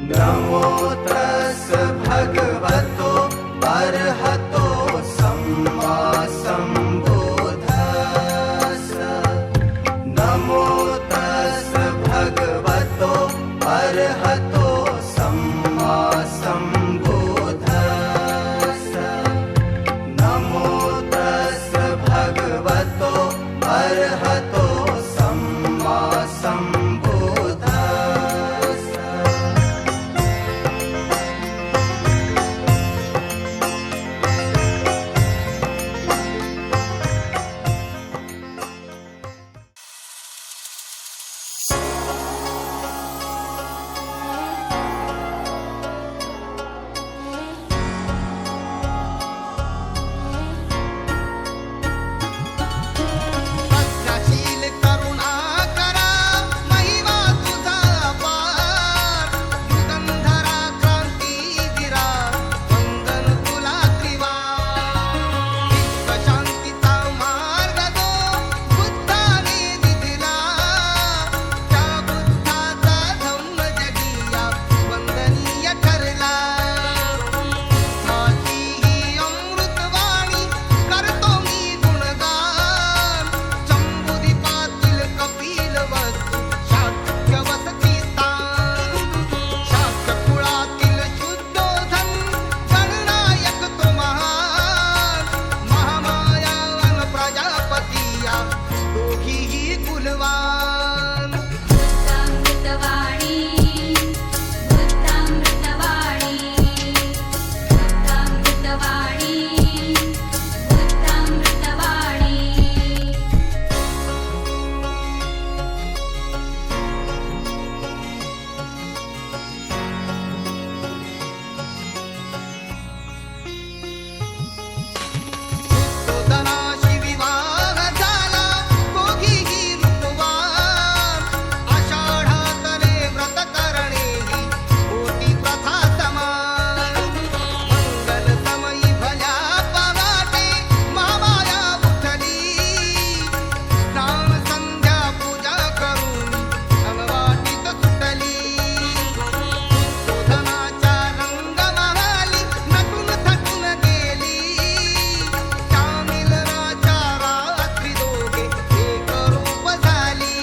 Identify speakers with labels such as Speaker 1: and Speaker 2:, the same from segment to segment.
Speaker 1: नमो तस् भगवतो अरहतो सम्मा सम्बुद्धस्स। नमो तस् भगवतो अरहतो सम्मा सम्बुद्धस्स। नमो तस् भगवतो अरहतो सम्मा सम्बुद्धस्स।
Speaker 2: प्रज्ञाशील करुणाकरा महिमा तुझा अपार. युगंधरा क्रांतीवीरा वंदन तुला त्रिवार. विश्वशांतीचा मार्ग तो बुद्धाने दिला. त्या बुद्धाचा धम्म जगिया वंदनीय ठरला. माझी ही अमृतवाणी करतो मी गुणगान. जम्बुद्वीपातील कपिल वस्तू शाक्य वसती स्थान. शाक्य कुळातील शुद्धोधन गणनायक तो महान. महामाया अन प्रजापतिया दोघीही कुलवान.
Speaker 3: बुद्धामृतवाणी बुद्धामृतवाणी बुद्धामृतवाणी बुद्धामृतवाणी.
Speaker 2: दुर्योधनाशी विवाह झाला दोघीही रूपवान. आषाढातले व्रत करणे ही होती प्रथा समान. मंगलसमयी भल्या पहाटे महामाया उठली. स्नान संध्या पूजा करून समवाटीत सुटली. दुर्योधनाच्या रंगमहाली नटून थटून गेली. त्या मिलनाच्या रात्री दोघे एक रूप झाली.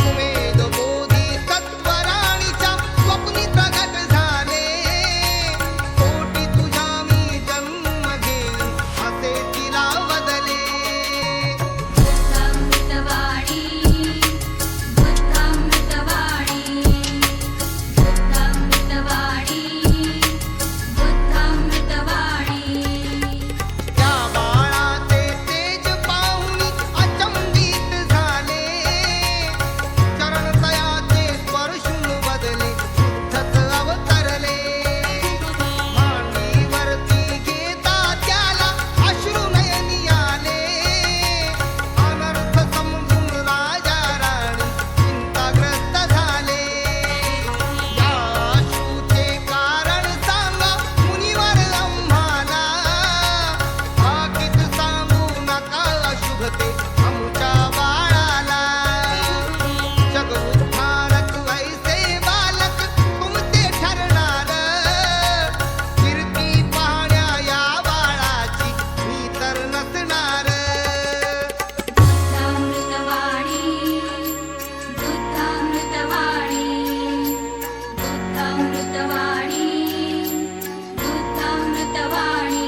Speaker 2: उमेद बोधी सत्वराणीच्या स्वप्नी प्रगट झाले. कोटी तुझ्या मी जन्म घेईन असे तिला वदले.
Speaker 3: बुद्धामृतवाणी बुद्धामृतवाणी बुद्धामृतवाणी बुद्धामृतवाणी.
Speaker 2: त्या बाळाचे तेज पाहून अचंबित झाले. चरणतयाचे स्पर्शून बदले शुद्धच अवतरले. मांडीवरती घेता त्याला अश्रू नयनी आले. अनर्थ समजून राजा राणी चिंताग्रस्त झाले. या अश्रूचे कारण सांगा मुनिवर आम्हाला. भाकीत सांगू नका अशुभते आमच्या बाळाला. जगउद्धारक वैसे बालक तुमचे ठरणार. कीर्ती पाहण्या या बाळाची मी तर नसणार.
Speaker 3: बुद्धामृतवाणी बुद्धामृतवाणी बुद्धामृतवाणी बुद्धामृतवाणी.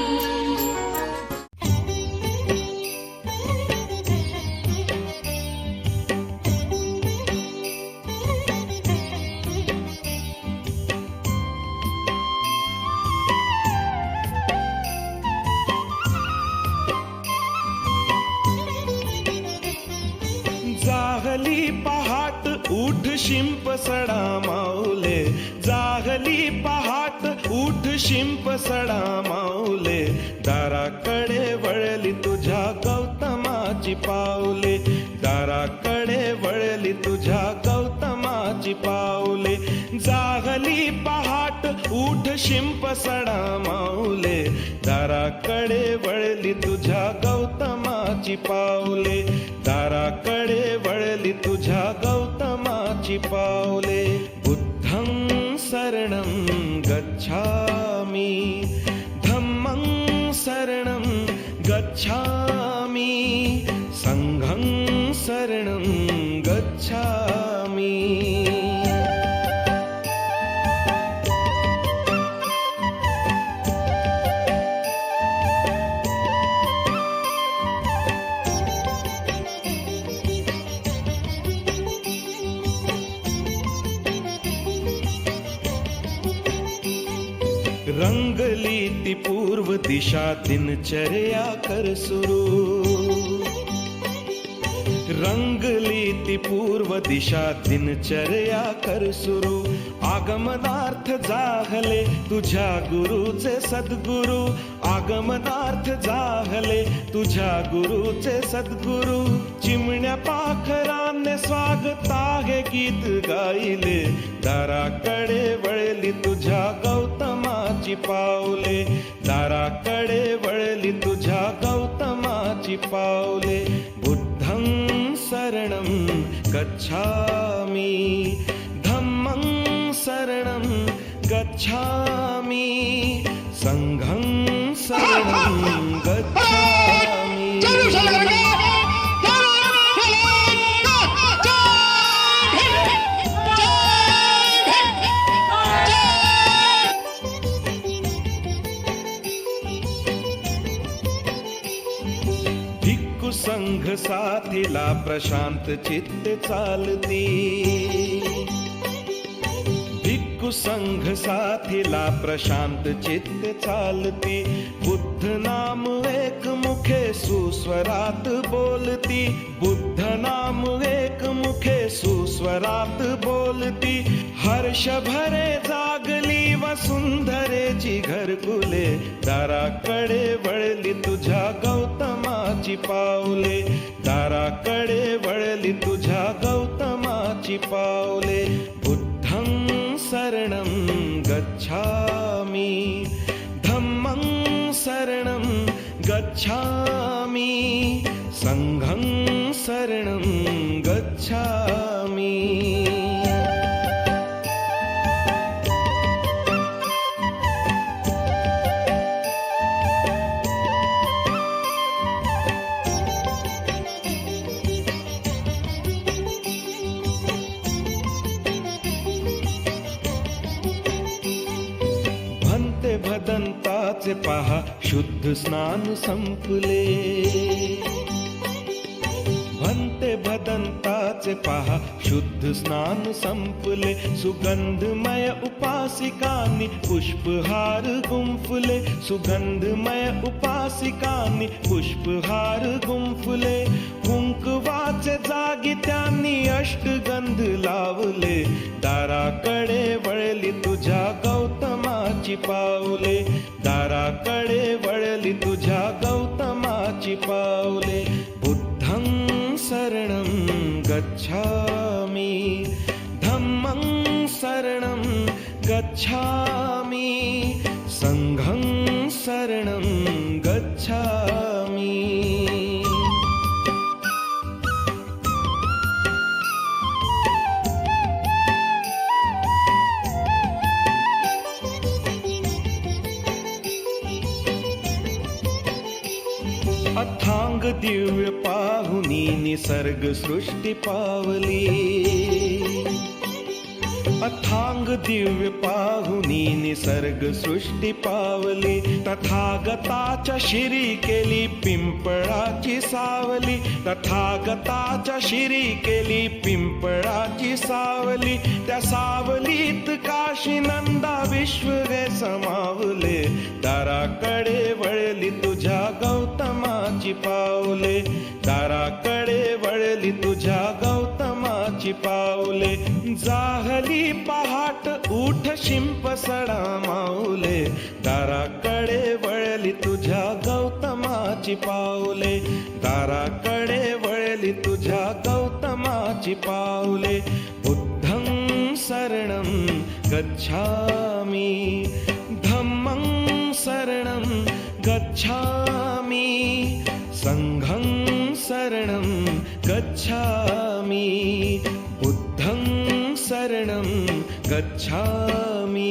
Speaker 4: जागली पहाट उठ शिंप सडा माऊले. जागली पहाट उठ शिंप सडा माऊले. दाराकडे वळली तुझ्या गौतमाची पाऊले. दाराकडे वळली तुझ्या गौतमाची पाऊले. जागली पहाट उठ शिंप सडा माऊले. दाराकडे वळली तुझ्या गौतमाची पाऊले. दाराकडे वळली तुझ्या गौतमाची पावले. बुद्धं शरणं गच्छामि धम्मं शरणं गच्छामि संघं शरणं गच्छामि रंगली ती पूर्व दिशा दिनचर्या कर सुरू रंगली ती पूर्व दिशा दिनचर्या कर सुरू आगमनार्थ जाहले तुझ्या गुरुचे सद्गुरू आगमनार्थ जाहले तुझ्या गुरुचे सद्गुरू चिमण्या पाखराने स्वागत आहे गीत गायले दाराकडे वळली तुझ्या गौतमाची पावले दाराकडे वळली तुझ्या गौतमाची पावले बुद्धं शरणं गच्छामि धम्मं शरणं गच्छामि संघं शरणं गच्छामि भिक्खू संघ साथीला प्रशांत चित्ते चालती भिक्खू संघ साथीला प्रशांत चित्ते चालती बुद्ध नाम एक मुखे सुस्वरात बोलती बुद्ध नाम एक मुखे सुस्वरात बोलती हर्ष भरे जागली वसुंधरेची घरकुले दाराकडे वळली तुझ्या गौतमाची पावले दाराकडे वळली तुझ्या गौतमाची पावले बुद्धं शरणं गच्छामि धम्मं शरणं गच्छामि संघं शरणं गच्छामि भन्ते भदंताचे पहा शुद्ध स्नान संपले भन्ते भदंताचे पहा शुद्ध स्नान संपले सुगंधमय उपासिकांनी पुष्पहार गुंफले सुगंधमय उपासिकांनी पुष्पहार गुंफले कुंकवाचे जागी त्यांनी अष्टगंध लावले दाराकडे वळली तुझ्या गौतमाची पावले दाराकडे वळली तुझ्या गौतमाची पावले बुद्धं शरणं गच्छामि धम्मं शरणं गच्छामि संघं शरणं गच्छामि अथांग दिव्य पाहुनी निसर्ग सृष्टी पावली अथांग दिव्य पाहुनी निसर्ग सृष्टी पावली तथागताच्या शिरी केली पिंपळाची सावली तथागताच्या शिरी केली पिंपळाची सावली त्या सावलीत काशी नंदा विश्व हे समावले दाराकडे वळली तुझ्या गौतमाची पावले दाराकडे वळली तुझ्या गौतमाची पावले जाहली पहाट उठ शिंप सडा माऊले दाराकडे वळली तुझ्या गौतमाची पावले दाराकडे वळली तुझ्या गौतमाची पावले बुद्धं शरणं गच्छामि धम्मं शरणं गच्छामि संघं शरणं गच्छामि बुद्धं शरणं गच्छामि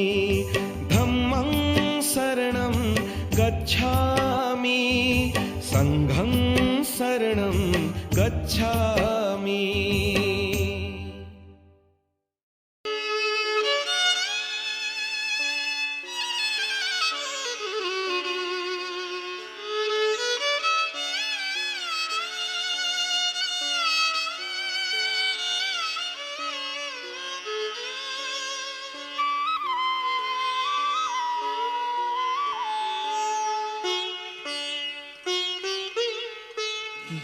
Speaker 4: गच्छामि।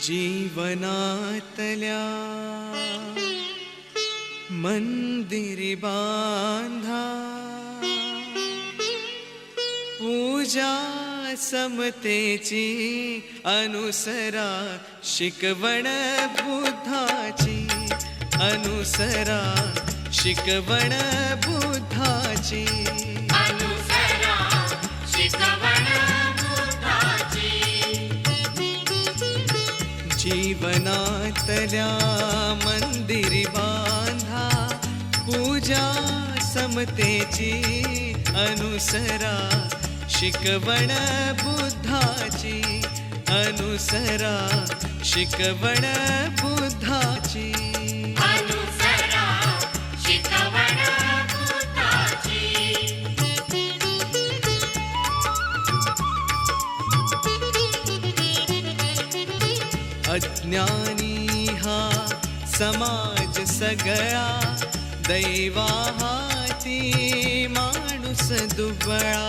Speaker 2: जीवनातल्या मंदिरी बांधा, पूजा समतेची अनुसरा, शिकवण बुद्धाची अनुसरा, शिकवण बुद्धाची
Speaker 3: अनुसरा शिकवण बुद्धाची.
Speaker 2: जीवनातल्या मंदिरी बांधा, पूजा समतेची अनुसरा, शिकवण बुद्धाची अनुसरा, शिकवण बुद्धाची
Speaker 3: अनुसरा शिकवण बुद्धाची.
Speaker 2: अज्ञानी हा समाज सगळा, दैवा हाती माणूस दुबळा.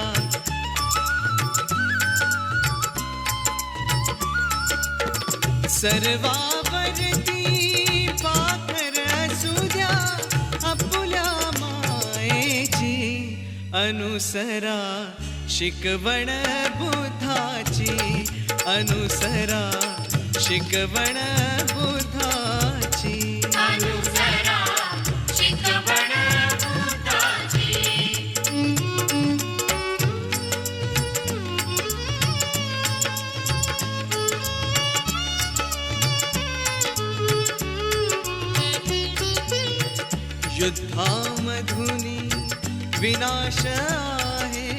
Speaker 2: सर्वावरती पाखर असू द्या, आपुल्या मायेची अनुसरा, शिकवण बुद्धाची अनुसरा, शिकवण बुद्धाची
Speaker 3: अनुसरा शिकवण बुद्धाची.
Speaker 2: युद्धामधुनी विनाश आहे,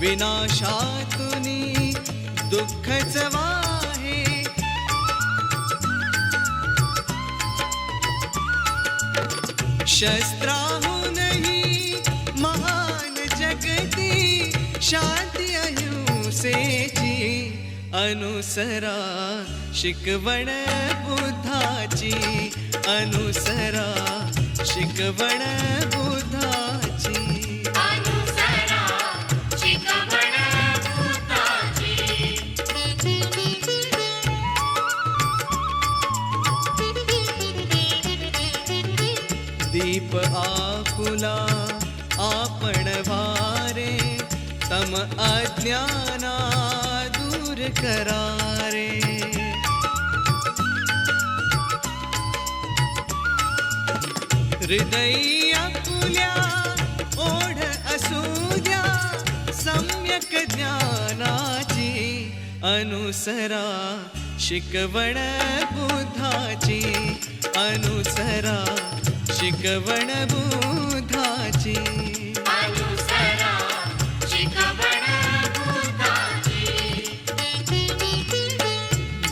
Speaker 2: विनाशातुनी दुःखच वाहे. शस्त्राहूनही महान जगती, शांती अहिंसेची अनुसरा, शिकवण बुद्धाची अनुसरा, शिकवण बुद्धाची
Speaker 3: अनुसरा शिकवण बुद्धाची.
Speaker 2: दीप आपुला आपण वारे, तम अज्ञाना दूर करारे. हृदयी आपुल्या ओढ असू द्या, सम्यक ज्ञानाची अनुसरा, शिकवण बुद्धाची अनुसरा, शिकवण बुद्धाची
Speaker 3: अनुसरा शिकवण बुद्धाची.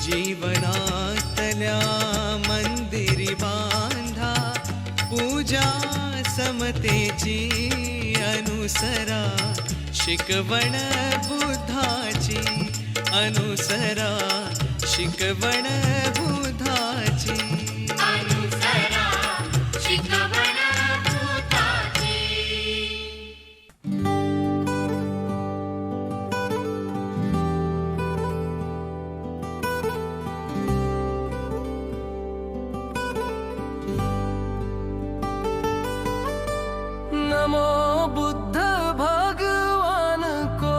Speaker 2: जीवनातल्या मंदिरी बांधा, पूजा समतेची अनुसरा, शिकवण बुद्धाची अनुसरा, शिकवण बुद्धाची
Speaker 3: अनुसरा शिकवण बुद्धाची.
Speaker 1: नमो बुद्ध भगवान को,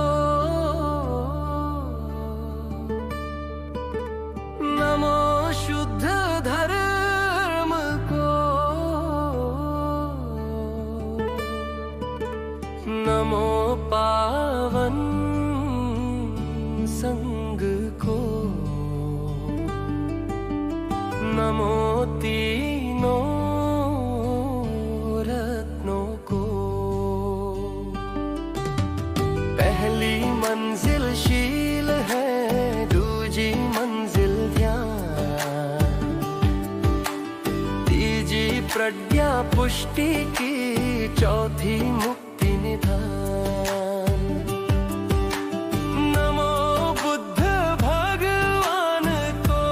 Speaker 1: नमो प्रज्ञा पुष्टि की चौथी मुक्ति निधान। नमो बुद्ध भगवान को,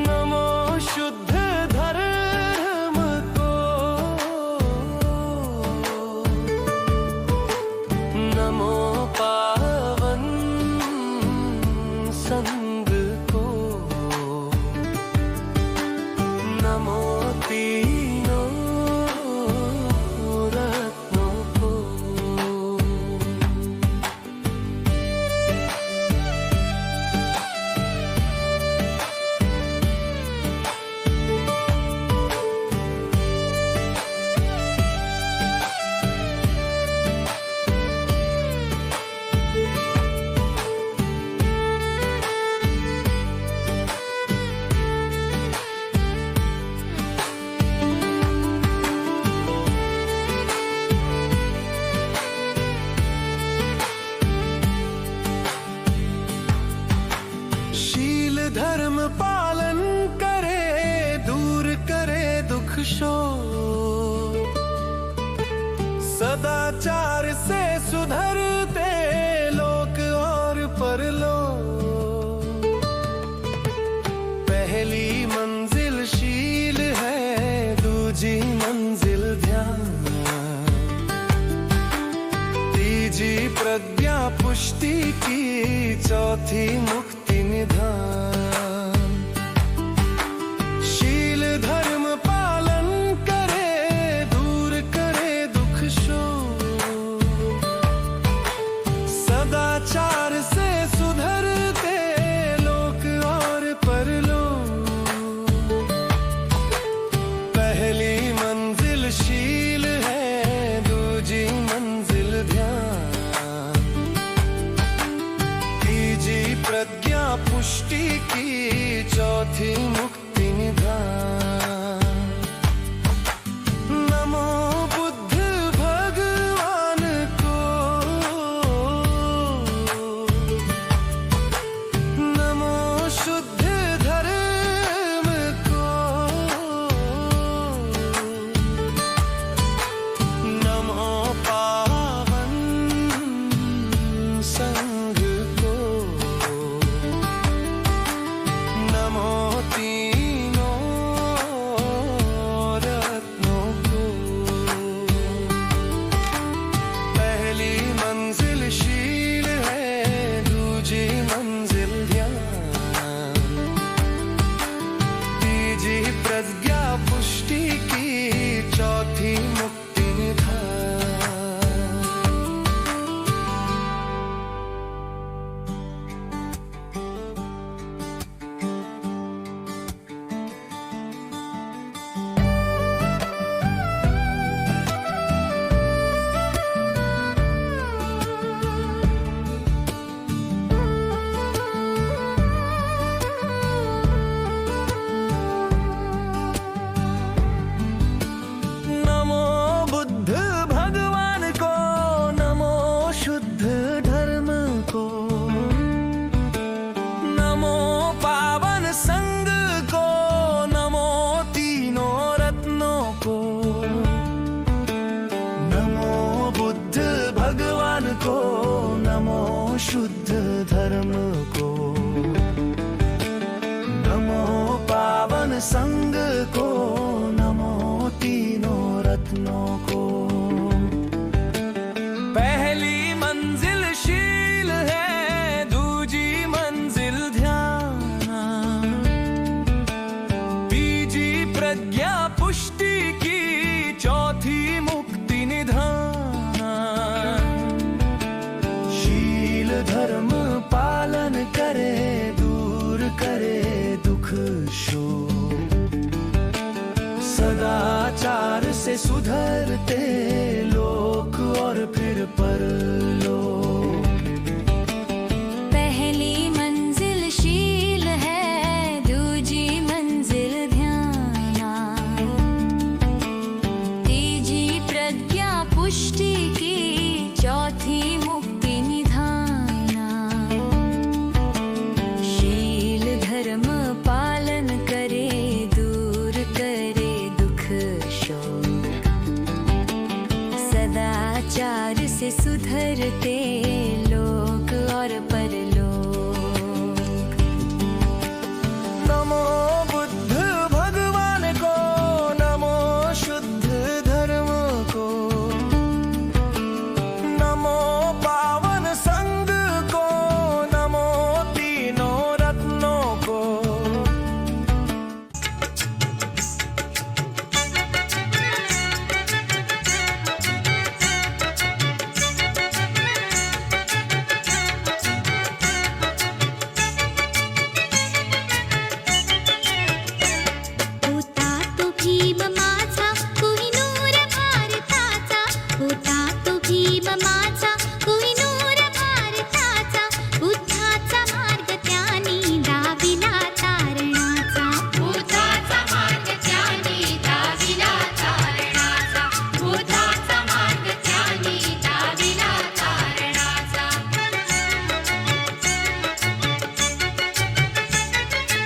Speaker 1: नमो शुद्ध धर्म को, नमो पावन संग को, नमो तीनों रत्नों को। शील धर्म पालन करे, दूर करे दुख शोक, सदाचार से सुधरते लोक और परलोक। पहली मंजिल शील है, दूजी मंजिल ध्यान, तीजी प्रज्ञा पुष्टि की चौथी मुक्ति निधान। शील धर्म पालन करे, दूर करे दुख शोक, सदाचार से सुधरते लोक और परलोक। पहली मंजिल शील है, दूजी मंजिल ध्यान, तीजी प्रज्ञा पुष्टि की चौथी मुक्ति निधान। नमो बुद्ध भगवान को, नमो शुद्ध धर्म को, नमो पावन संग को, नमो तीनों रत्नों को। पहली मंजिल शील है, दूजी मंजिल ध्यान, तीजी प्रज्ञा पुष्टि की चौथी मुक्ति निधान। नमो बुद्ध भगवान को, नमो शुद्ध धर्म को, नमो पावन संग को, नमो तीनों रत्नों को। नमो बुद्ध भगवान को, नमो शुद्ध धर्म को, नमो पावन संग को, नमो तीनों रत्नों को। पहली मंजिल शील है, दूजी मंजिल ध्यान, तीजी प्रज्ञा पुष्टि की चौथी मुक्ति निधान। शील धर्म पालन करे, दूर करे दुख शोक, सदाचार से सुधरते लोक और फिर परलोक।
Speaker 5: पहली मंजिल शील है, दूजी मंजिल ध्यान, तीजी प्रज्ञा पुष्टि की चौथी मुक्ति निधान। शील धर्म पालन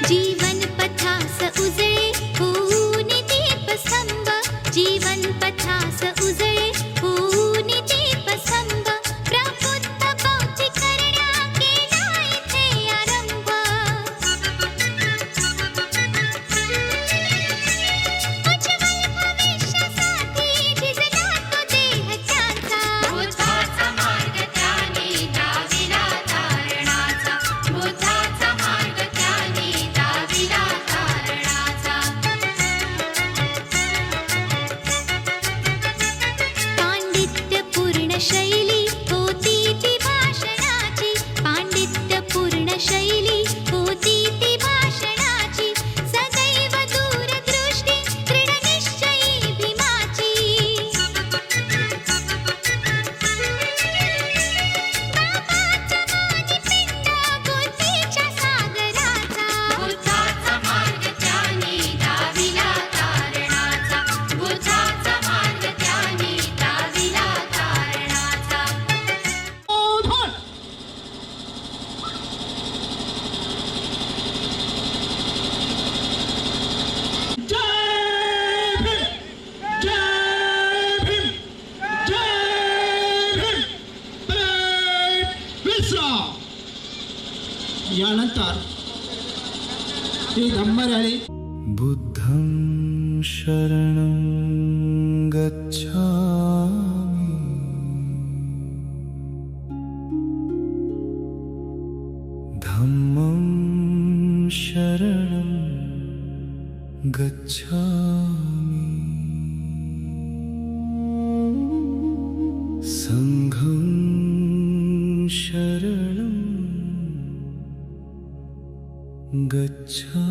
Speaker 6: जीवन पथास उजळे होऊन दीपस्तंभ जीवन पथास उजळे होऊन दीपस्तंभ प्रबुद्ध बौद्धी करण्या केला इथे आरंभ उज्ज्वल भविष्यासाठी झिजला तो देह त्याचा
Speaker 3: बुद्धाचा मार्ग त्याने दाविला तारणाचा बुद्धाचा मार्ग त्याने दाविला तारणाचा
Speaker 6: पांडित्यपूर्ण शैली होती ती भाषणाची पांडित्यपूर्ण शैली होती ती भाषणाची सदैव दूरदृष्टी दृढनिश्चयी भीमाची बाबाचा मानिपिंड बुद्धीच्या सागराचा
Speaker 3: बुद्धाचा मार्ग त्याने दाविला तारणाचा बुद्धाचा मार्ग त्याने दाविला तारणाचा
Speaker 7: यानंतर ही धम्मरॅली
Speaker 1: बुद्धं शरणं गच्छामि धम्मं शरणं गच्छामि संघं शरणं गच्छामि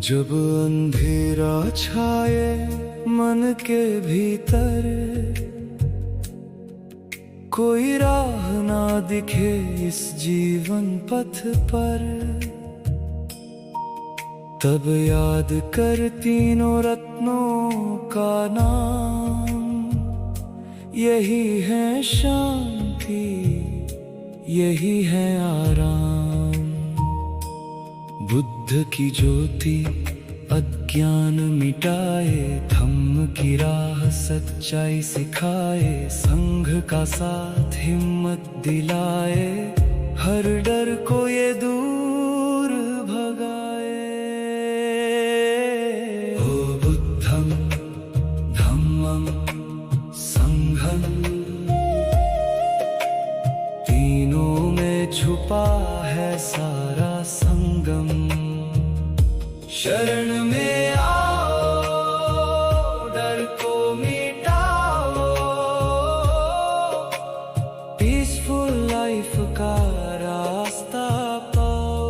Speaker 1: जब अंधेरा छाए मन के भीतर कोई राह ना दिखे इस जीवन पथ पर तब याद कर तीनों रत्नों का नाम यही है शांति यही है आराम बुद्ध की ज्योति अज्ञान मिटाए धम्म की राह सच्चाई सिखाए संघ का साथ हिम्मत दिलाए हर डर को ये दूर भगाए ओ बुद्धं धम्मं संघं तीनों में छुपा है सारा संगम शरण में आओ डर को मिटाओ पीसफुल लाइफ का रास्ता पाओ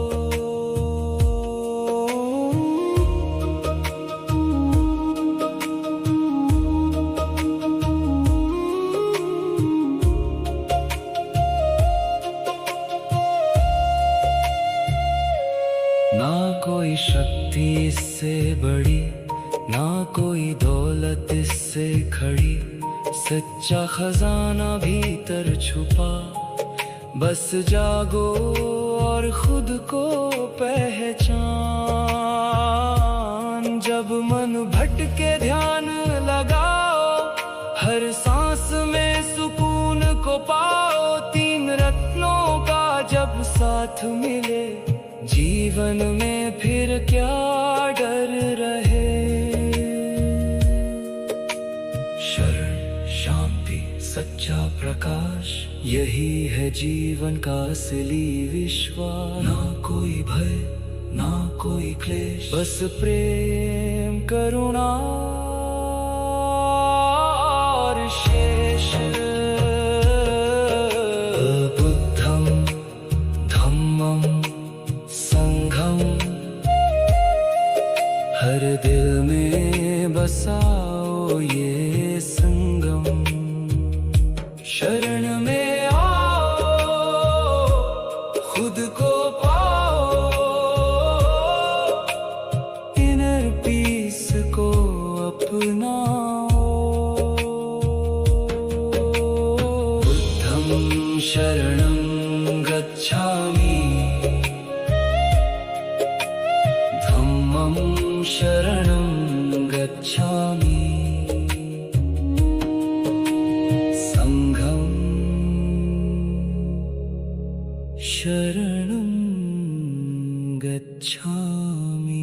Speaker 1: ना कोई शक्ति इससे बड़ी ना कोई दौलत इससे खड़ी सच्चा खजाना भीतर छुपा बस जागो और खुद को पहचान जब मन भटके ध्यान लगाओ हर सांस में सुकून को पाओ तीन रत्नों का जब साथ मिले जीवन में फिर क्या डर रहे शरण शांति सच्चा प्रकाश यही है जीवन का असली विश्वास ना कोई भय ना कोई क्लेश बस प्रेम करुणा और शेष बुद्धं धम्मं संघं हर दिल में बसाओ ये संगम शरण में आओ खुद को पाओ शरणं गच्छामि संघं शरणं गच्छामि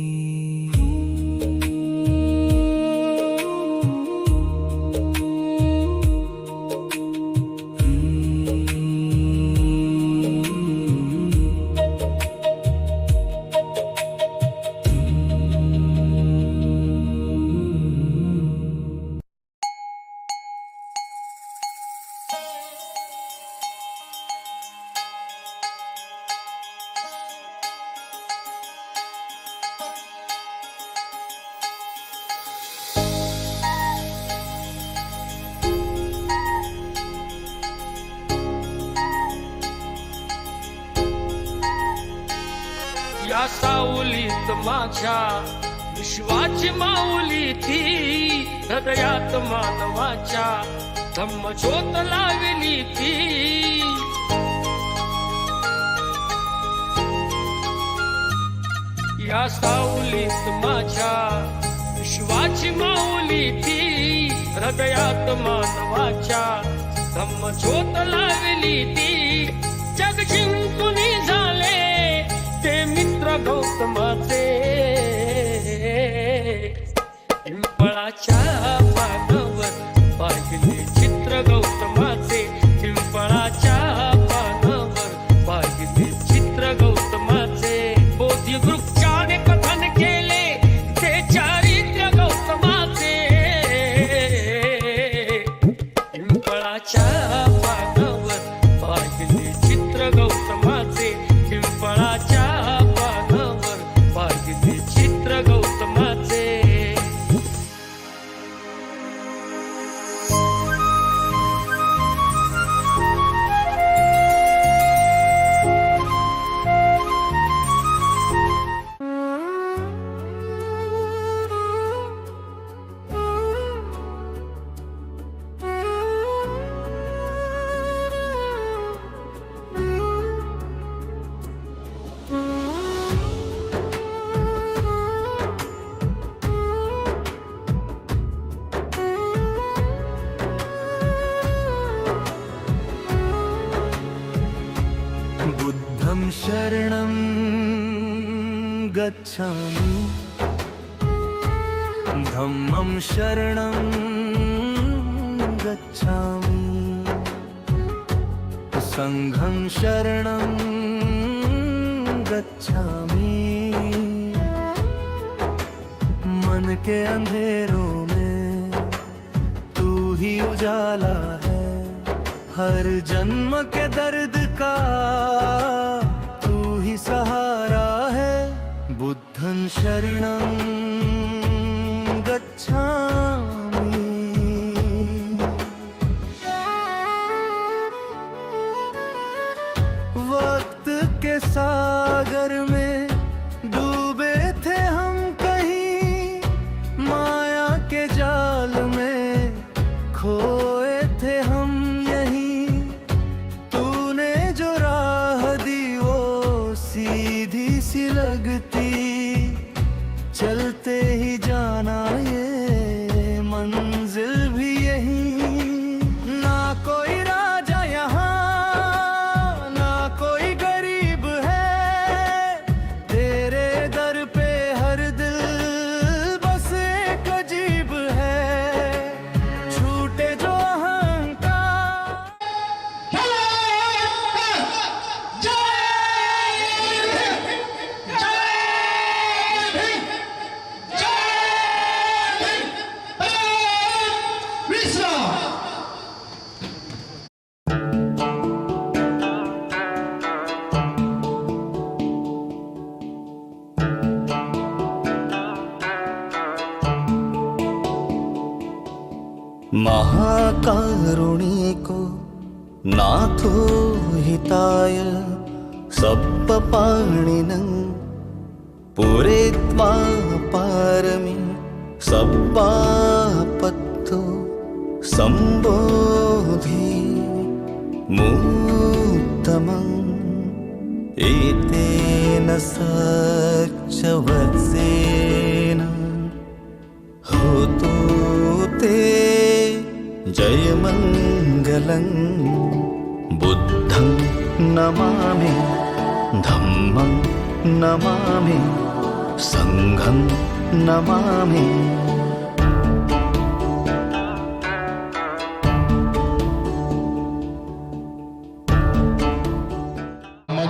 Speaker 8: या सावलीत माझ्या विश्वाची माऊली ती, हृदयात मानवाच्या धम्मज्योत लावली ती. या सावलीत माझ्या विश्वाची माऊली ती, हृदयात मानवाच्या धम्मज्योत लावली ती. जग जिंकून झाले ते मित्र गौतमाचे, पिंपळाच्या पानावर पाहिले चित्र गौतमाचे, पिंपळाच्या पानावर पाहिले चित्र गौतमाचे. बोधी वृक्षाने कथन केले ते चारित्र्य गौतमाचे, पिंपळाच्या पानावर पाहिले चित्र गौतमाचे, पिंपळाच्या पानावर पाहिले चित्र गौतमाचे.
Speaker 1: बुद्धं शरणं गच्छामि धम्मं शरणं गच्छामि संघं शरणं गच्छामि. मन के अंधेरों में तू ही उजाला है, हर जन्म के दर्द का तू ही सहारा है. बुद्धं शरणं गच्छामि. वक्त के सागर में डूबे थे हम कहीं, माया के जाल में खोए थे हम यहीं. तूने जो राह दी वो सीधी सी लगती, चलते ही जाना ये मंजिल भी यही. ना कोई राजा यहाँ ना कोई गरीब है, तेरे दर पे हर दिल बस एक अजीब है. छूटे जो अहंकार.
Speaker 9: महाकारुणिको नाथो हिताय सप्पपाणिनं पूरयित्वा पारमि सप्पापत्तो सम्बोधि मुत्तमम् एतेन सच्च वत्सेन मङ्गलं बुद्धं नमामि धम्मं नमामि सङ्घं नमामि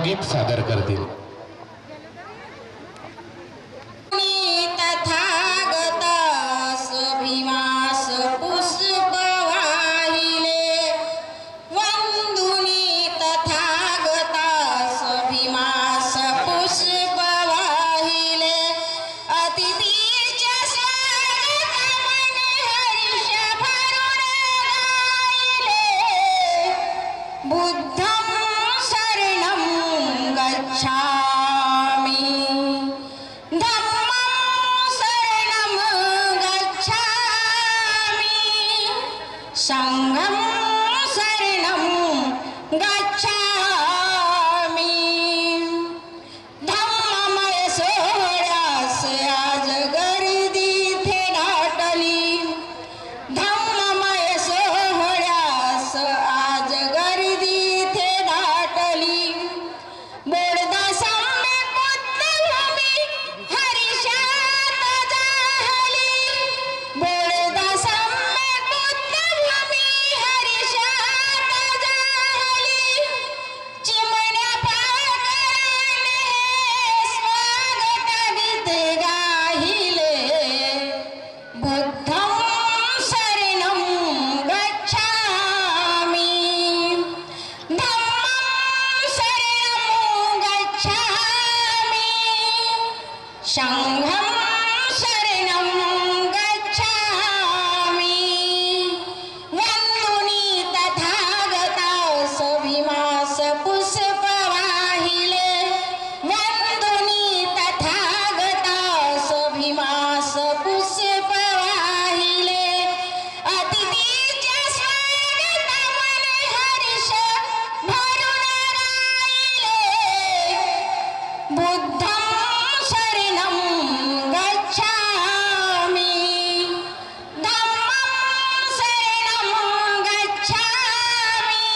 Speaker 7: गीत सादर करतील.
Speaker 6: तथागतास भीमास पुष्प वाहिले वंदुनी तथागतास भीमास पुष्प वाहिले अतिथीच्या स्वागत मने हर्ष भरून गायले बुद्धं शरणं गच्छामि धम्मं शरणं गच्छामि संघं शरणं गच्छामि धम्ममय सोहळ्यास आज गर्दी थे दाटली धम्ममय सोहळ्यास आज गर्दी थे दाटली बोडदा सम्यक बुद्धभूमी हर्षात जाहली बोडदा सम्यक बुद्धभूमी हर्षात जाहली चिमण्या पाळकराने स्वागत गीत गाहिले बुद्धं शरणं गच्छामि धम्मं शरणं गच्छामि संघं शरणं गच्छामि वंदुनी तथागतास भीमास पुष्प वाहिले वंदुनी तथागतास भीमास पुष्प वाहिले अतिथीच्या स्वागत मने हर्ष भरून गायले बुद्धं शरणं गच्छामि धम्मं शरणं गच्छामि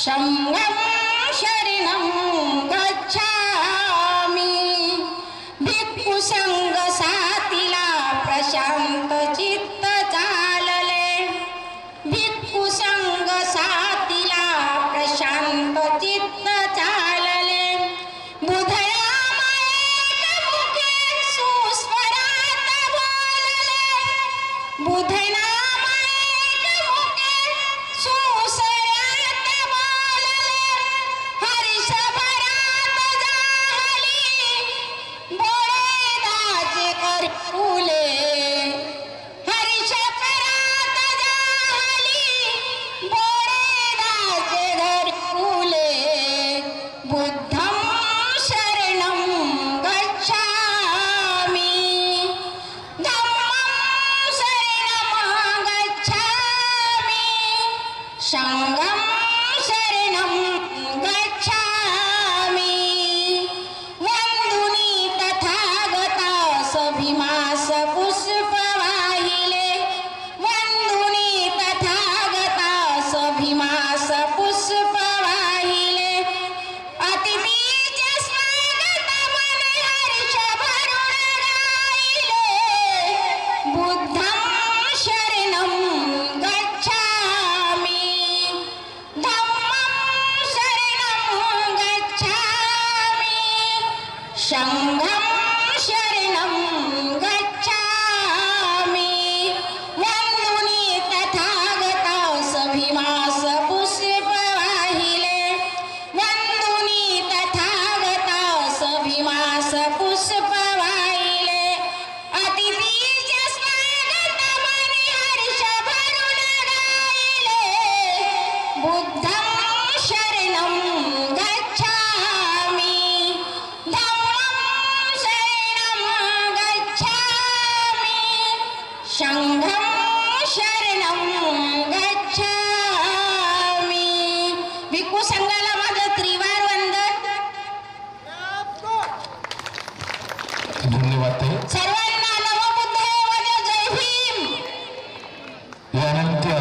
Speaker 6: संघं शरणं गच्छामि भिक्खू संघ साथीला प्रशांत चित्त चालले भिक्खू संघ साथीला प्रशांत चित्त चालले बुधरामायेक मुखे सुस्वरात बोलले बुधनामायेक मुखे सुस्वरात बोलले हर्षभरात जाहली बोळेदाच कर फुले हर्षभरात जाहली बोळेदाच घर फुले बुद्धं शरणं गच्छामि धम्मं शरणं गच्छामि संघं शरणं गच्छामि वंदुनी तथागतास भीमास पुष्प वाहिले वंदुनी तथागतास भीमास पुष्प वाहिले अतिथीच्या स्वागत मने हर्ष भरून गायले बुद्धं शरणं गच्छामि धम्मं शरणं गच्छामि संघं शरणं गच्छामि वंदुनी तथागतास भीमास पुष्प वाहिले वंदुनी तथागतास भीमास पुष्प वाहिले अतिथीच्या स्वागत मने हर्ष भरून गायले बुद्धं शरणं गच्छामि धम्मं शरणं गच्छामि संघं शरणं गच्छामि भिक्खू संघाला माझं त्रिवार वंदन
Speaker 7: धन्यवाद ताई.
Speaker 6: सर्वांना नमो बुद्धाय जय भीम.
Speaker 7: यानंतर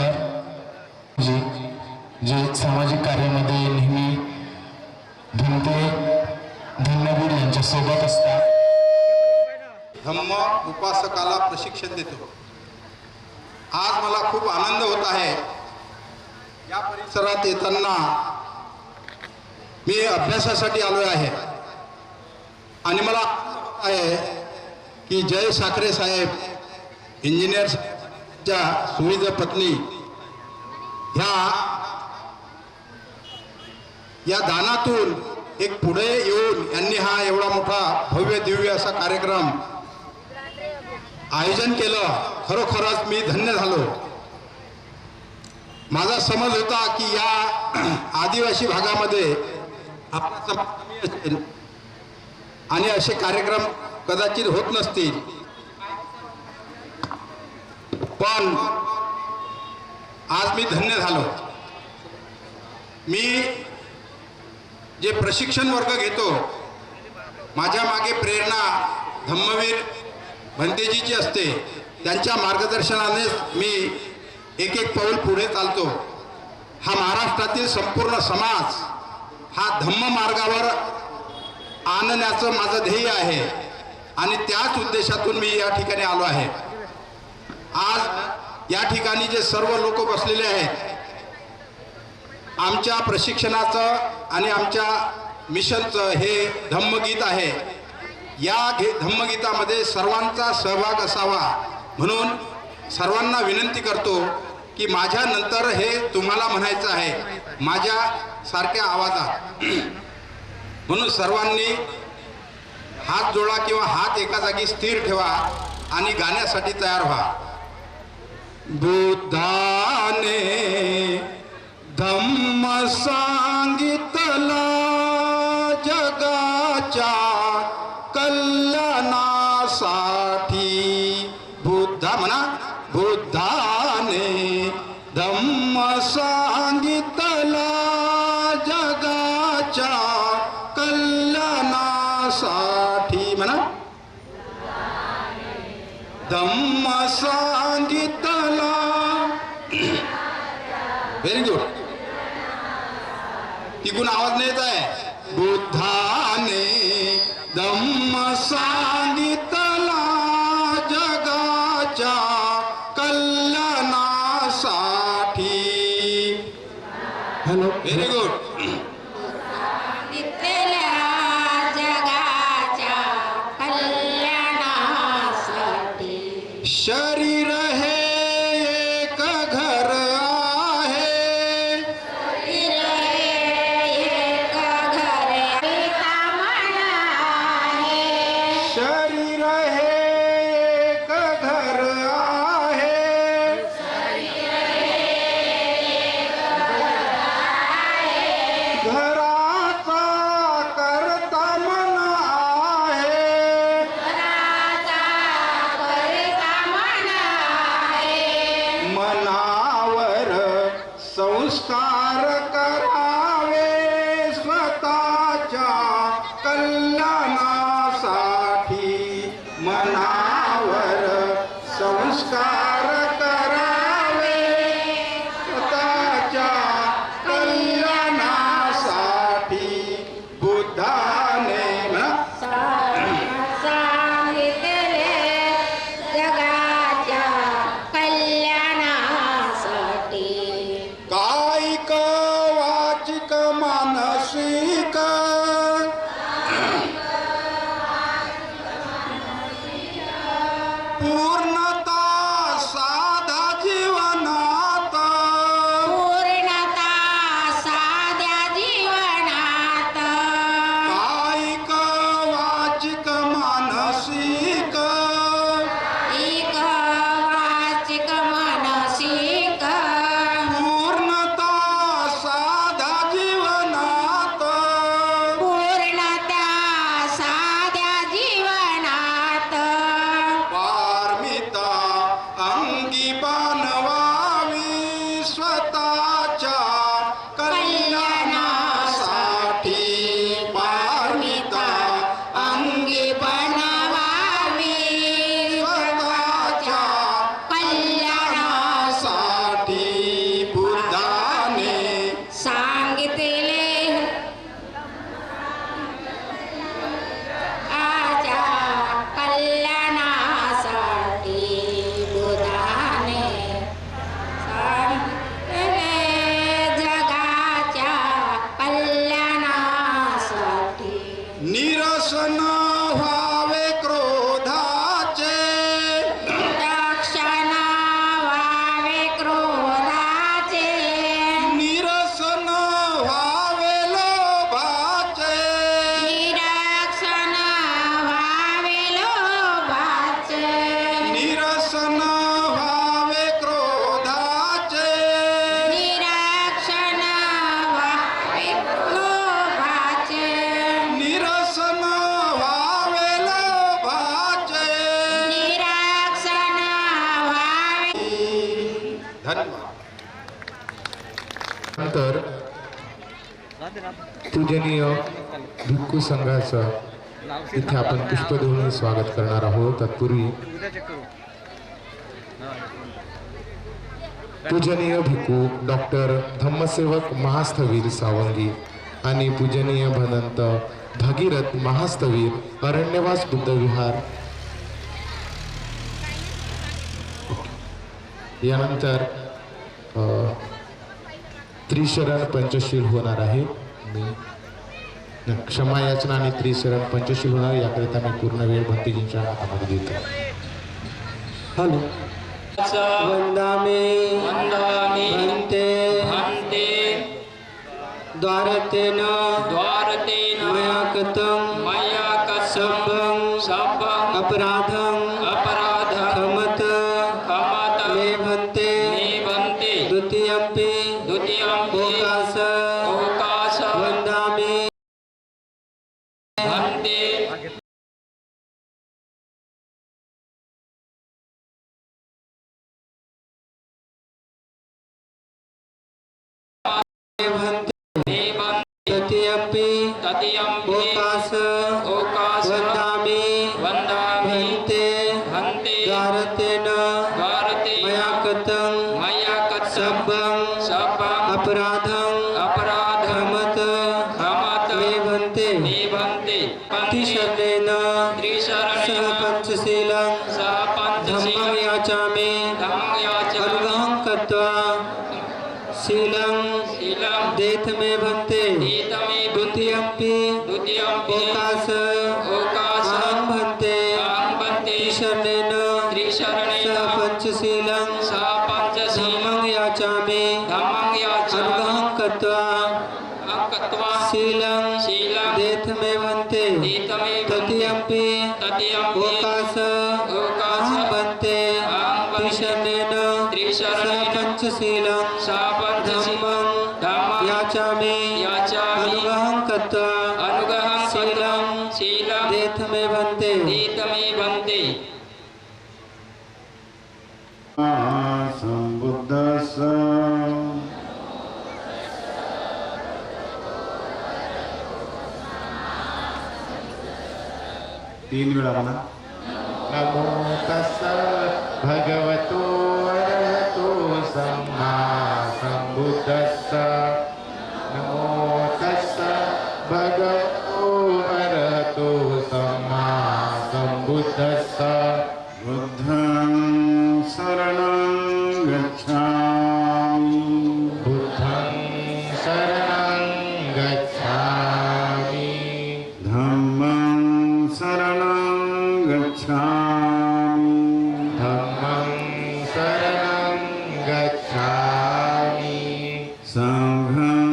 Speaker 10: धम्म उपासकाला प्रशिक्षण देतो. आज मला खूप आनंद होत आहे. या परिसरात येताना मी अभ्यासासाठी आलो आहे आणि मला आहे की जय साखरे साहेब इंजिनियरच्या सुविध पत्नी या दानातून एक पुढे येऊन यांनी हा एवढा मोठा भव्य दिव्य असा कार्यक्रम आयोजन केलं. खरोखरच मी धन्य झालो. माझा समज होता की या आदिवासी भागामध्ये आपला समाज कमी असेल आणि असे कार्यक्रम कदाचित होत नसतील, पण आज मी धन्य झालो. मी जे प्रशिक्षण वर्ग घेतो माझ्या मागे प्रेरणा धम्मवीर भंतेजीची असते. त्यांच्या मार्गदर्शनानेच मी एक एक पाऊल पुढे चालतो. हा महाराष्ट्रातील संपूर्ण समाज हा धम्म मार्गावर आणण्याचं माझं ध्येय आहे आणि त्याच उद्देशातून मी या ठिकाणी आलो आहे. आज या ठिकाणी जे सर्व लोक बसलेले आहेत, आमच्या प्रशिक्षणाचं आणि आमच्या मिशनचं हे धम्मगीत आहे. या धम्मगीतामध्ये सर्वांचा सहभाग असावा म्हणून सर्वांना विनंती करतो की माझ्यानंतर हे तुम्हाला म्हणायचं आहे माझ्या सारख्या आवाजात. म्हणून सर्वांनी हात जोडा किंवा हात एका जागी स्थिर ठेवा आणि गाण्यासाठी तयार व्हा. बुद्धाने धम्म सांगितला जगाच्या कल्याणासाठी. बुद्धा म्हणा, बुद्धाने धम्म सांगितला जगाच्या कल्याणासाठी. म्हणा, धम्म सांगितला. Very good. तिकून आवाज नाही येत आहे. बुद्धाने धम्म सांगितला जगाच्या कल्याणासाठी. Hello, very good.
Speaker 6: जगाच्या कल्याणासाठी.
Speaker 10: शरीर हे एक घर आहे. शरीर हे एक घर आहे. घराचा करता मन आहे. मनावर संस्कार करावे स्वतःच्या कल्याणासाठी. मनावर संस्कार करावे स्वतःच्या कल्याणासाठी. बुद्धाने म्हणा,
Speaker 6: सांगितले जगाच्या कल्याणासाठी.
Speaker 10: कायिक वाचिक मानसिक पूर्णता साधा जीवनात.
Speaker 6: पूर्णता साध्या जीवनात.
Speaker 10: कायिक वाचिक मानसिक
Speaker 6: एक वाचिक मानसिक.
Speaker 10: पूर्णता साधा जीवनात.
Speaker 6: पूर्णता साध्या जीवनात.
Speaker 10: पारमित धन्यवाद.
Speaker 7: नंतर पूजनीय भिक्खू संघाचं इथे आपण पुष्पधुनी स्वागत करणार आहोत. तत्पूर्वी पूजनीय भिक्खू डॉक्टर धम्मसेवक महास्थवीर सावंगी आणि पूजनीय भदंत भगीरथ महास्थवीर अरण्यवास बुद्ध विहार यानंतर त्रिशरण पंचशील होणार आहे. मी क्षमा याचना आणि त्रिशरण पंचशील होणार याकरिता मी पूर्ण वेळ भंतेजींच्या हातामध्ये देतो.
Speaker 1: हॅलो. वंदामे भन्ते द्वारतेन मया कृतं सबं अपराधं क्षमत मे भन्ते द्वितीयंपि ओकास वंदामे तृतीयंपि ओकास वंदामे भन्ते द्वारतेन मया कृतं सबं अपराधं क्षमत मे भन्ते त्रिशरणेन सह पंचशीलं धम्मं याचामि अनुग्रहं कृत्वा शीलं देथ मे भन्ते द्वितीयंपि ओकास अहं भन्ते त्रिशरणेन सह पंचशीलं धम्मं याचामि अनुग्रहं कृत्वा शीलं देथ मे भन्ते तृतीयंपि ओकास अहं भन्ते त्रिशरणेन सह पंचशीलं धम्मं याचामि अनुग्रहं कृत्वा शीलं देथ मे भन्ते.
Speaker 10: संबुद्धस्स 3 वेळा म्हणा.
Speaker 7: नमो तस्स भगवतो अरहतो सम्मा संबुद्धस्स. नमो तस्स भगवतो अरहतो सम्मा संबुद्धस्स.
Speaker 10: बुद्धं शरणं गच्छामि.
Speaker 7: बुद्धं शरणं गच्छामि.
Speaker 10: धम्मं शरणं गच्छामि.
Speaker 7: धम्मं शरणं गच्छामि.
Speaker 10: संघं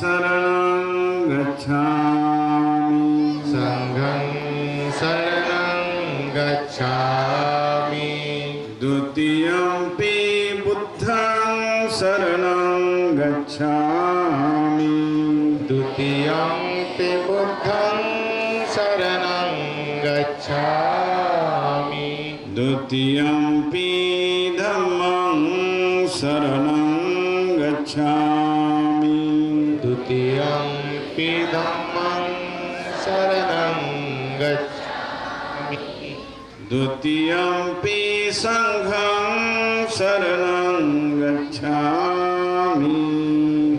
Speaker 10: शरणं गच्छामि.
Speaker 7: संघं शरणं गच्छामि.
Speaker 10: द्वितीयंपि बुद्धं शरणं गच्छामि.
Speaker 7: द्वितीयंपि बुद्धं शरणं गच्छामि.
Speaker 10: द्वितीयंपि धम्मं शरणं गच्छामि.
Speaker 7: द्वितीयंपि धम्मं शरणं गच्छामि.
Speaker 10: द्वितीयंपि संघं शरणं गच्छामि.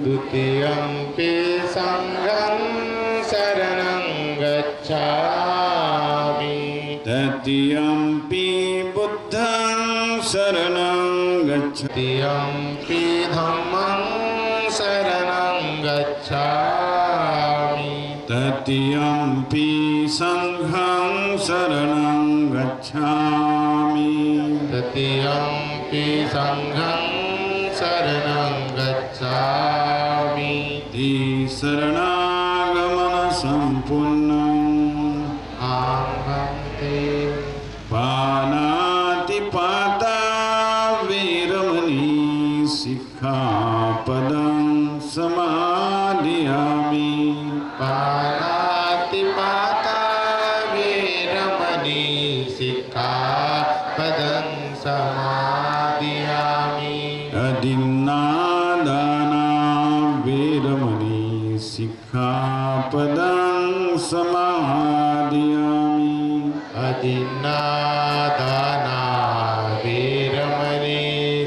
Speaker 7: द्वितीयंपि संघं शरणं गच्छामि.
Speaker 10: तृतीयंपि बुद्धं शरणं गच्छामि.
Speaker 7: द्वितीयंपि धम्मं शरणं गच्छामि.
Speaker 10: तृतीयंपि संघं शरणं गच्छामि.
Speaker 7: तृतीयंपि संघं शरणं गच्छामि.
Speaker 10: शरणागमन संपूर्णं
Speaker 7: आमन्ते
Speaker 10: पानातिपाता वीरमणि सिक्खापदं समादयामि.
Speaker 7: पानातिपाता वीरमणि सिक्खापदं समादयामि. जिन्ना दाना वीरमणि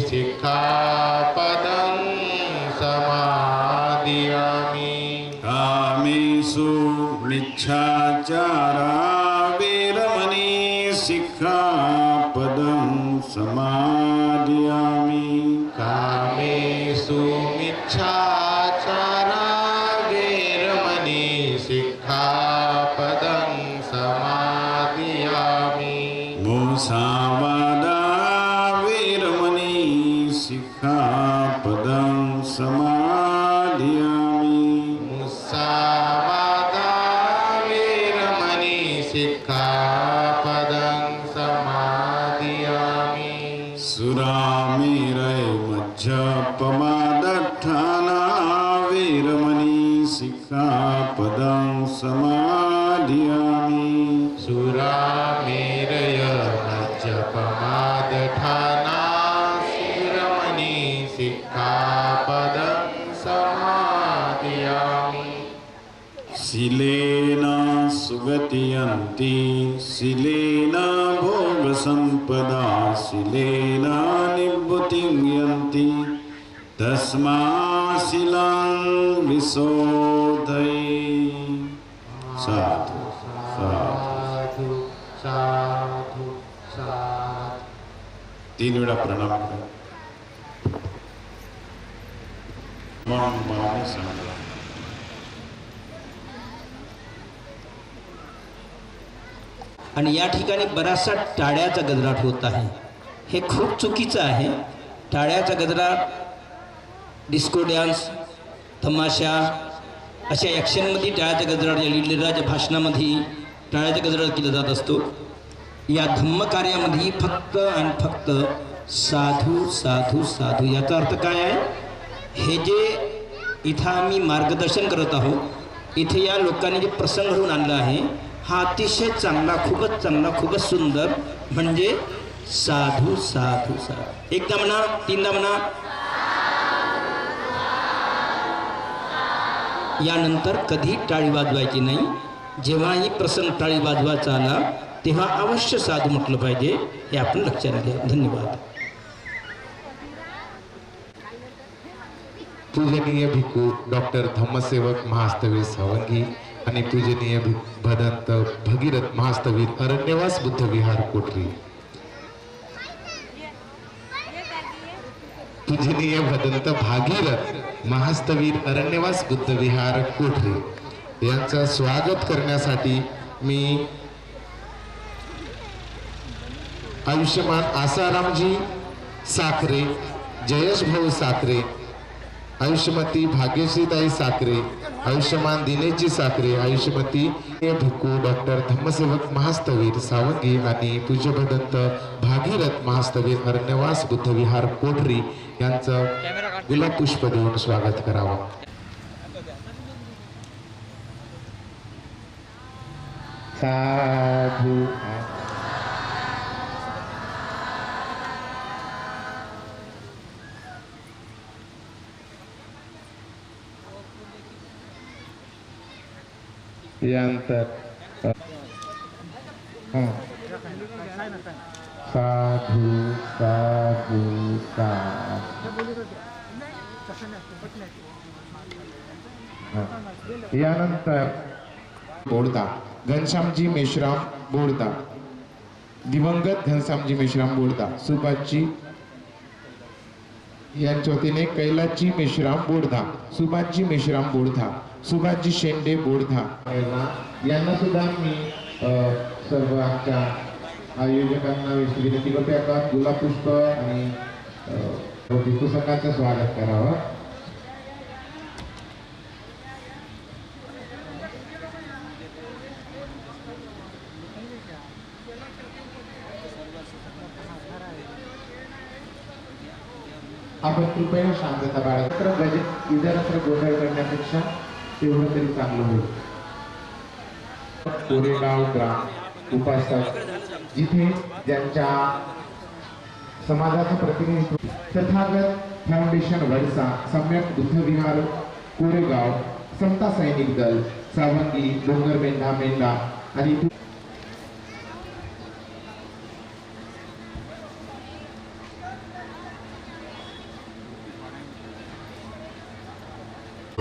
Speaker 7: सिक्खापदं समादियामि
Speaker 4: कामेषु मिच्छाचारा वीरमणि सिक्खापदं समादियामि
Speaker 7: कामेषु मिच्छाचारा वीरमणि सिक्खापदं समादियामि
Speaker 4: मुसावादा वीरमणि सिक्खापदं समादियामि
Speaker 7: मुसावादा वीरमणि सिक्खापदं समादियामि
Speaker 4: सुरामेरय मज्जपमादट्ठाना वीरमणि सिक्खापदं समादियामि
Speaker 7: सुरामेरय मज्जपमादठाना वीरमणि सिक्खापदं समादियामि
Speaker 4: शिलेन सुगतियन्ति शिलेन भोगसम्पदा शिलेन निवृत्तिं यन्ति तस्मा शिलां विशोधय साधु साधु
Speaker 7: साधु साधु
Speaker 4: 3 वेळा प्रणाम करा मन मनाने सांगा
Speaker 11: आणि या ठिकाणी बराचसा टाळ्याचा गजराट होत आहे. हे खूप चुकीचं आहे. टाळ्याचा गजराट डिस्को डान्स तमाशा अशा ॲक्शनमध्ये टाळ्याचा गजराट या लीडराच्या भाषणामध्ये टाळ्याचा गजराट केला जात असतो. या धम्म कार्यामध्ये फक्त आणि फक्त साधू साधू साधू याचा अर्थ काय आहे? हे जे इथं आम्ही मार्गदर्शन करत आहोत इथे या लोकांनी जे प्रसंग घडवून आणला आहे हा अतिशय चांगला खूपच सुंदर म्हणजे साधू साधू साधू. एकदा म्हणा 3दा म्हणा. यानंतर कधी टाळी वाजवायची नाही. जेव्हाही प्रसंग टाळी वाजवायचा आला तेव्हा अवश्य साधू म्हटलं पाहिजे हे आपण लक्षात घ्या. धन्यवाद.
Speaker 7: पूजनीय भिक्खू डॉक्टर धम्मसेवक महास्तवीर सावंगी आणि पूजनीय भदंत भगीरथ महास्तवीर अरण्यवास बुद्ध विहार कोठरी. पूजनीय भदंत भागीरथ महास्तवीर अरण्यवास बुद्ध विहार कोठरी यांचं स्वागत करण्यासाठी मी आयुष्यमान आसारामजी साखरे, जयेश भाऊ साखरे, आयुष्यमती भाग्यश्रीताई साखरे, आयुष्यमान दिनेशजी साखरे, आयुष्यमती भिक्खू डॉक्टर धम्मसेवक महास्तवीर सावंगी आणि पूज्यभदंत भागीरथ महास्तवीर अरण्यवास बुद्ध विहार कोठरी यांचं गुलाब पुष्प देऊन स्वागत करावं. साधू यांतर साधू साधू साधू. यानंतर बोडदा घनश्यामजी मेश्राम बोडदा, दिवंगत घनश्यामजी मेश्राम बोडदा, सुभाषजी यांच्या वतीने कैलासजी मेश्राम बोडधा, सुभाषजी मेश्राम बोडधा, सुभाषजी शेंडे बोडधा यांना सुद्धा मी सर्व आमच्या आयोजकांना विनंती करते आता गुलाब पुष्प आणि भिक्खू संघाचं स्वागत करावं. आपण कृपया शांतता बाळगा. इतरत्र गोंधळ करण्यापेक्षा तेवढं तरी चांगलं होईल. कोरेगाव ग्राम उपासक जिथे ज्यांच्या समाजाचं प्रतिनिधित्व तथागत फाउंडेशन वडसा, सम्यक बुद्ध विहार कोरेगाव, समता सैनिक दल सावंगी, डोंगर मेंढा आणि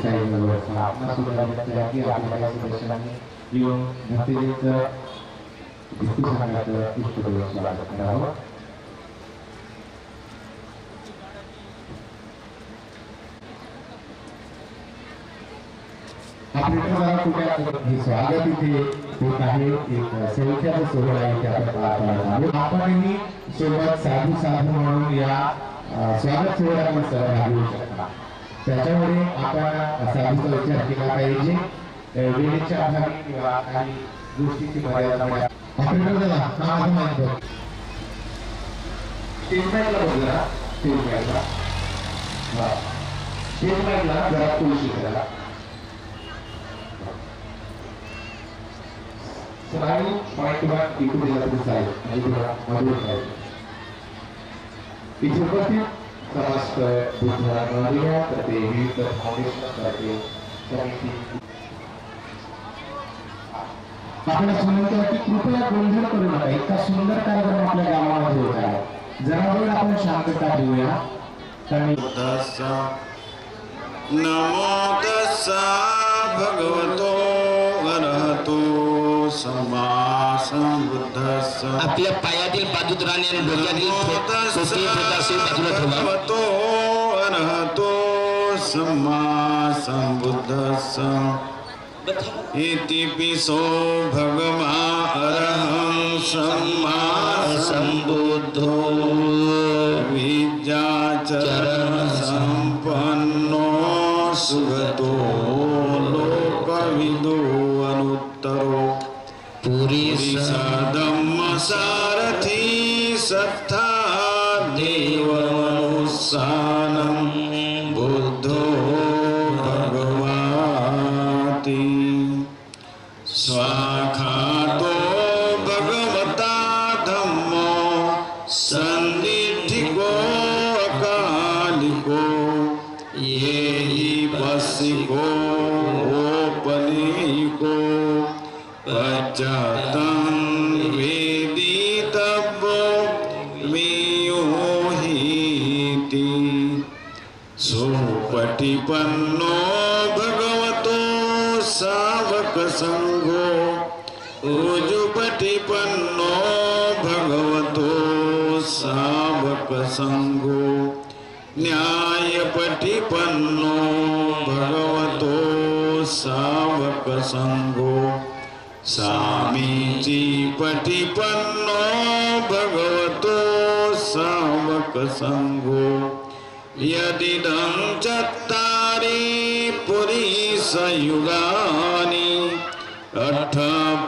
Speaker 7: काही व्यवस्था आपला सुद्धा विनंती आहे की आपल्या काही सदस्यांनी येऊन भक्तीजींचं भिक्खू संघाचं इष्टदेव स्वागत करावं. आपल्याला कुठे हे स्वागत इथे होत आहे. एक सेविकाचा सोहळा आहे की आपण पार पाडत आहोत. आपणही सोबत साधू साधू म्हणून या स्वागत सोहळ्यात सहभागी होऊ शकता. त्याच्यामुळे आपण साधूचा विचार केला पाहिजे. वेळेच्या अभावी किंवा काही गोष्टीची मर्यादा आपल्याला हा माझा माहिती स्टेज माईकला बघा. स्टेज माईकला जरा तुळशी करा. आणि माईकवर इकडे दिला तरी चालेल. मधून चालेल. इथे उपस्थित समस्त बुद्धरांना तर्फे विविध फाउंडेशन तर्फे समिती आपल्याला सुनंतर की कृपया गोंधळ करू नका. इतका सुंदर कार्यक्रम आपल्या गावामध्ये होत आहे. जरा वेळ आपण शांतता देऊया.
Speaker 10: नमो तस्सा भगवतो अरहतो सम्मा संबुद्धस्सा.
Speaker 11: आपल्या पायातील पादुत्राने आणि डोक्यातील टोपी प्रकाशी बाजूला ठेवा.
Speaker 10: भगवतो अरहतो सम्मा संबुद्धस्सा. इति पिसो भगवा अरहं सम्मा संबुद्धो विद्याचरण संपन्नो सुगतो लोकविदो अनुत्तरो पुरीसधम्म सारथी सत्था देवमनुसानं बुद्धो भगवाति. स्वाखातो भगवता धम्मो संदिठिको अकालिको येहि पस्सिको ओपनेयिको पश्चातं वेदितव्यो वियोहीति. सुपटिपन्नो भगवतो सावक संघो उजुपटिपन्नो भगवतो सावक संघो न्यायपटिपन्नो भगवतो सावक संघो सामीची पटिपन्नो भगवतो सावक संघो. यदिदं चत्तारि पुरीस युगानि अठ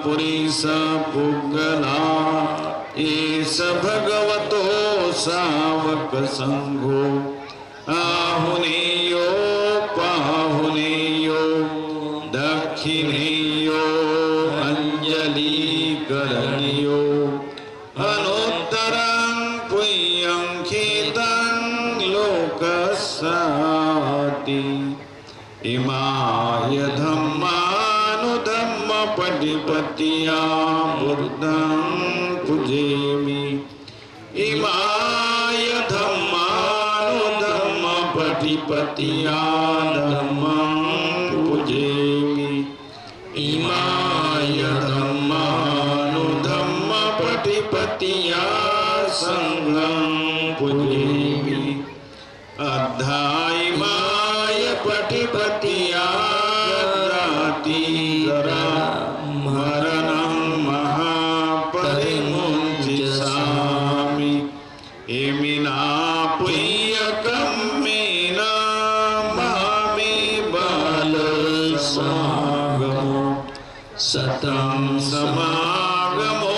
Speaker 10: पुरीस पुग्गला एष भगवतो सावक संघो. आहुनेयो पाहुनेयो दक्षिणेयो अंजलिकरणीयो अनुत्तरं पुण्यं खेतं लोकस्साति. इमाय धम्मानुधम्म पटिपतिया बुद्धं पूजेमि. इमाय धम्मानुधम्म पटिपतिया धम्मं पूजेमि. इमाय धम्मानुधम्म पटिपतिया संघं पूजेमि. अद्धाइमाय पटिपतिया जातिकरा मरणं महापरिमुञ्चिसामि. एमिना पुय्यकम्मेन मामे बालसमागमो सतं समागमोऽन्तु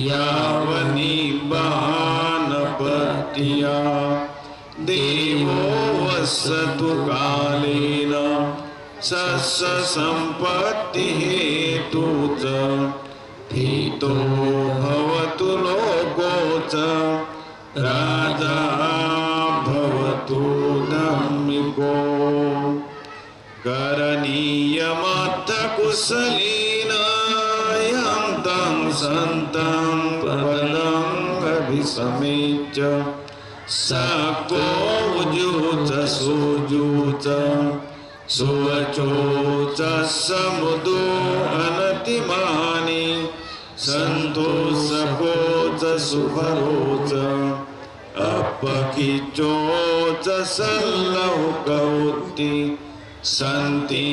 Speaker 10: यावनिब्बानपत्या. देवो वसतु कालेन सस्य सम्पत्तिहेतु च हितो भवतु लोको च राजा भवतु धार्मिको. करणीयमथ कुशलेन यन्तं सन्तं पदम् अभिसमेच्य
Speaker 4: सको उजूच सुजूच सुवचोच समुदो अनतिमानी संतोषकोच सुभरोच अपकिचोच सल्लौकौति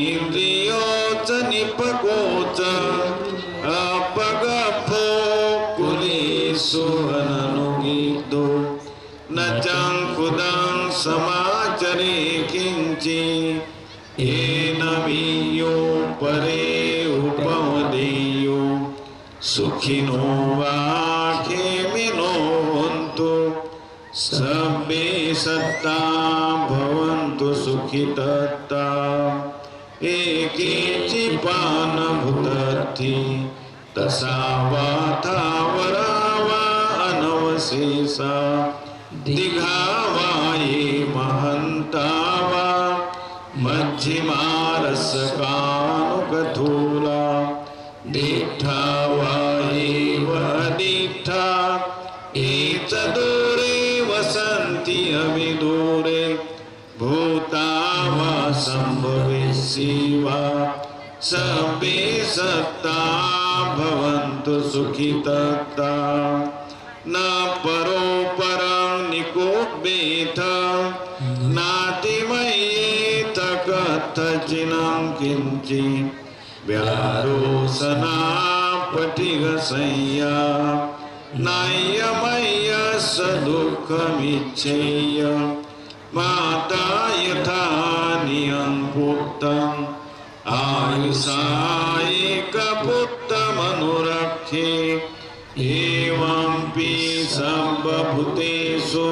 Speaker 4: संतीन्द्रियोच निपकोच अपगफो कुलीसु अननुगीतो न चंकुदं समाचरे किंचि येन वीयो परे उपमदेयो सुखिनो वा खेमिनो हन्तु सर्वे सत्ता भवन्तु सुखितत्ता एकेचि पानभूतर्थी तसा वाथा वरावा अनवशेषा दिघावाये महन्तावा मध्यमारसकानुकथूला दीठावाये वदीठा एतदूरे वसन्ति अविदूरे भूता वा सम्भविष्यति वा सर्वे सत्ता भवन्तु सुखितत्ता न परो परं निकोपेथ नातिमयेत कथचिनं किञ्चित् व्यारोसना पटिगसंज्ञा नायमय्यस दुःखमिच्छेय माता यथा नियं पुत्रम् आयुषा एकपुत्रमनुरक्षे एवंपि सर्वभूतेषु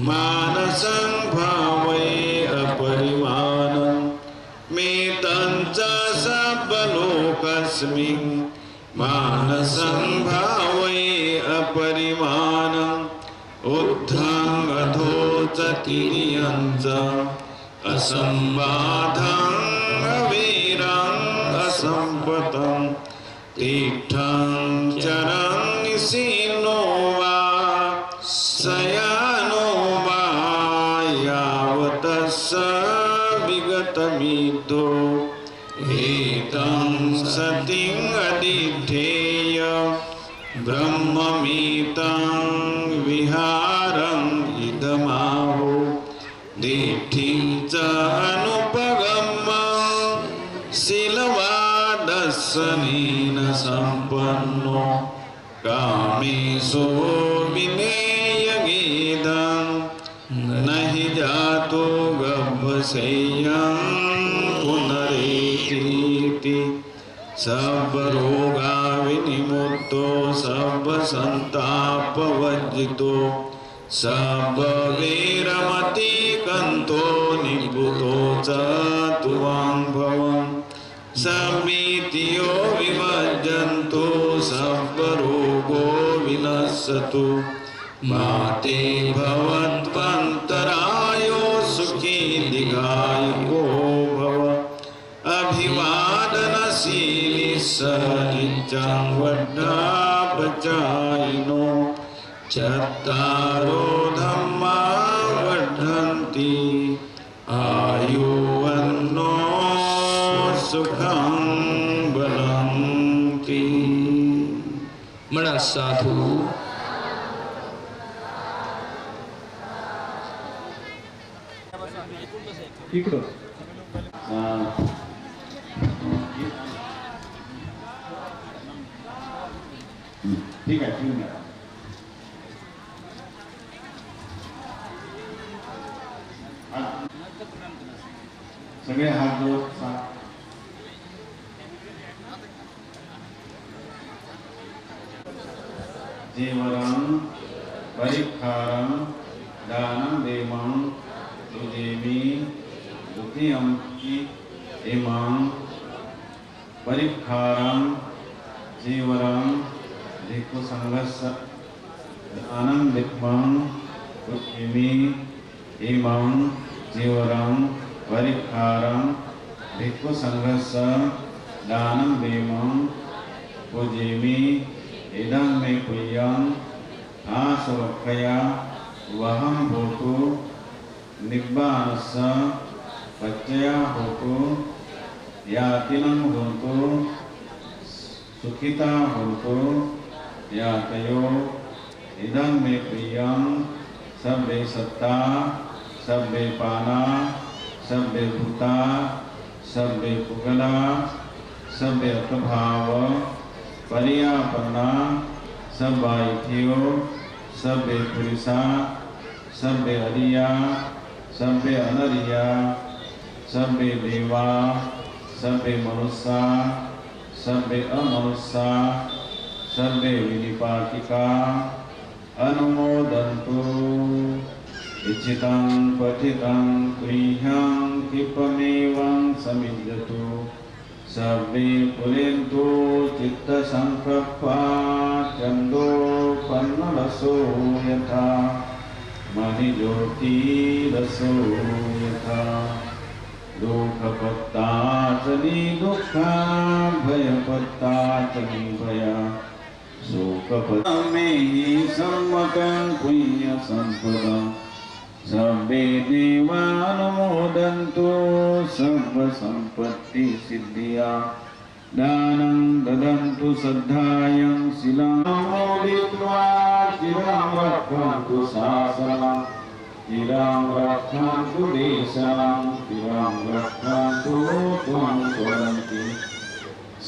Speaker 4: मानसं भावये अपरिमाणं मेतं च सर्वलोकस्मिन् मानसं भावये अपरिमाणम् ऊर्ध्वं अधो च तिर्यं च असंबाधं अवीरं असंपतं तीर्थं चरं निसीनो वा शयानो वा यावतस्स विगतमिद्धो एतं सतिं अदिठेय ब्रह्ममितं विहारं इदमाहो दिठिं च अनुपगम्य शीलवादर्शनेन सम्पन्नो कामेषु विनेयगेदं न हि जातो गभ्यसेयं पुनरेति सर्वरोगा विनिमुक्तो सर्वसन्तापवर्जितो सर्ववीरमतिकन्तो निभृतो च तुवां भवम् समितियो विभजन्तु सर्वरोगो विनश्यतु माते भवत्वन्तरायो सुखी दीर्घायुको भव अभिवादनशीली सनित्यं वर्धापचायिनो चत्तारो धम्मा वर्धन्ति आयुवन्नो सुखं बलंति
Speaker 11: म्हणा साधू
Speaker 7: ठीक आहे सगळे हात जोड जीवरं परिखारं दानं देवं तुजेमि द्वितीयंपि इमं परिखारं जीवरं भिक्षुसङ्घस्य दानं देवं तुजेमि इमं जीवरं परिखारं भिक्षुसङ्घस्य दानं देवं पूजयामि इदं मे प्रियम् आसवक्खया वहं भूतु निब्बानस्य पच्चया भूतु यातिनं भूतु सुखिता भूतु यातयो इदं मे प्रियं सर्वे सत्ता सर्वे पाना सर्वे भूता सर्वे पुगला सर्वे अर्थभाव पर्यापन्ना सर्वाइथियो सर्वे पुरुषा सर्वे अरिया सर्वे अनरिया सर्वे देवा सर्वे मनुष्या सर्वे अमनुष्या सर्वे विनिपातिका अनुमोदन्तु इच्छितं पठितं गृह्यं क्षिपमेवं समिज्जतु सर्वे पुरेन्तु चित्तसङ्कल्पा चन्दोपन्नरसो यथा मणिज्योतिरसो यथा दुःखपत्ताचनी दुःखा भयपत्ताचनी भया शोकपत्तमे सम्मतं पुण्यसम्पदं सर्वे देवानुमोदन्तु सर्वसम्पत्तिसिद्धिया दानं ददन्तु श्रद्धायं शिलां मोदित्वा चिरं रक्षन्तु शासनं चिरं रक्षन्तु देशं चिरं रक्षन्तु त्वं वदन्ति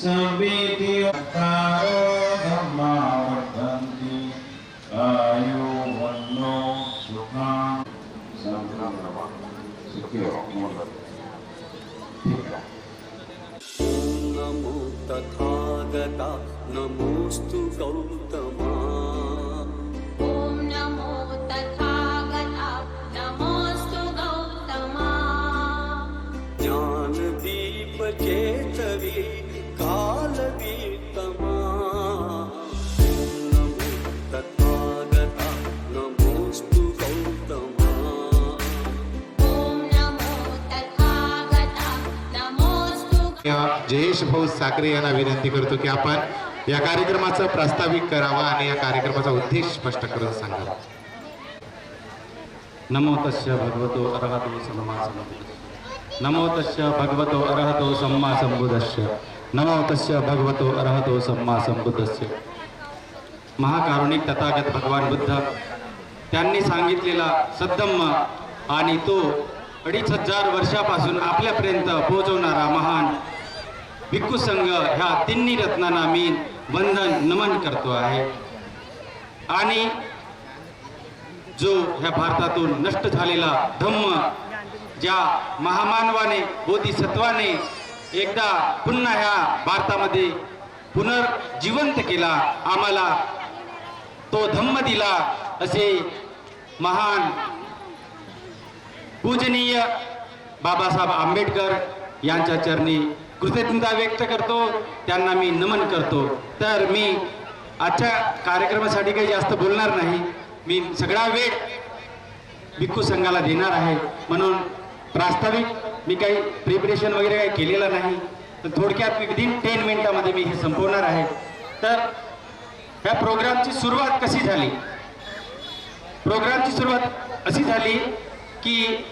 Speaker 7: सर्वेति अक्तारो धम्मा वर्धन्ति आयो वन्नो सुखं
Speaker 8: नमो तथागता नमोस्तु गौतमा
Speaker 3: ॐ नमो तथागता नमोऽस्तु गौतमा
Speaker 8: ज्ञानदीप चेतवी कालवीतमा नमो तथागता नमोस्तु गौतमा
Speaker 3: ॐ नमो तथागता नमोऽस्तु
Speaker 7: जयेश भाऊ साखरे यांना विनंती करतो की आपण या कार्यक्रमाचा प्रास्ताविक करावा आणि या कार्यक्रमाचा उद्देश स्पष्ट करून सांगावा.
Speaker 12: नमो तस्य भगवतो अरहतो सम्मा सम्बुद्धस्य नमो तस्य भगवतो अरहतो सम्मा सम्बुद्धस्य नमो तस्य भगवतो अरहतो सम्मा सम्बुद्धस्य. महाकारुणिक तथागत भगवान बुद्ध त्यांनी सांगितलेला सद्धम्म आणि तो 2500 वर्षापासून आपल्यापर्यंत पोहोचवणारा महान भिक्खू संघ ह्या तिन्ही रत्नांना मी वंदन नमन करतो आहे. आणि जो ह्या भारतातून नष्ट झालेला धम्म ज्या महामानवाने बोधिसत्वाने एकदा पुन्हा ह्या भारतामध्ये पुनर्जिवंत केला, आम्हाला तो धम्म दिला, असे महान पूजनीय बाबासाहेब आंबेडकर यांच्या चरणी कृतज्ञता व्यक्त करतो, त्यांना मी नमन करतो. तर मी आजच्या कार्यक्रमासाठी काही जास्त बोलणार नाही, मी सगळा वेळ भिक्खू संघाला देणार आहे. म्हणून प्रास्ताविक मी काही प्रिपरेशन वगैरे काही केलेलं नाही, तर थोडक्यात विदिन 10 मिनिटामध्ये मी हे संपवणार आहे. तर ह्या प्रोग्रामची सुरुवात कशी झाली? प्रोग्रामची सुरुवात अशी झाली की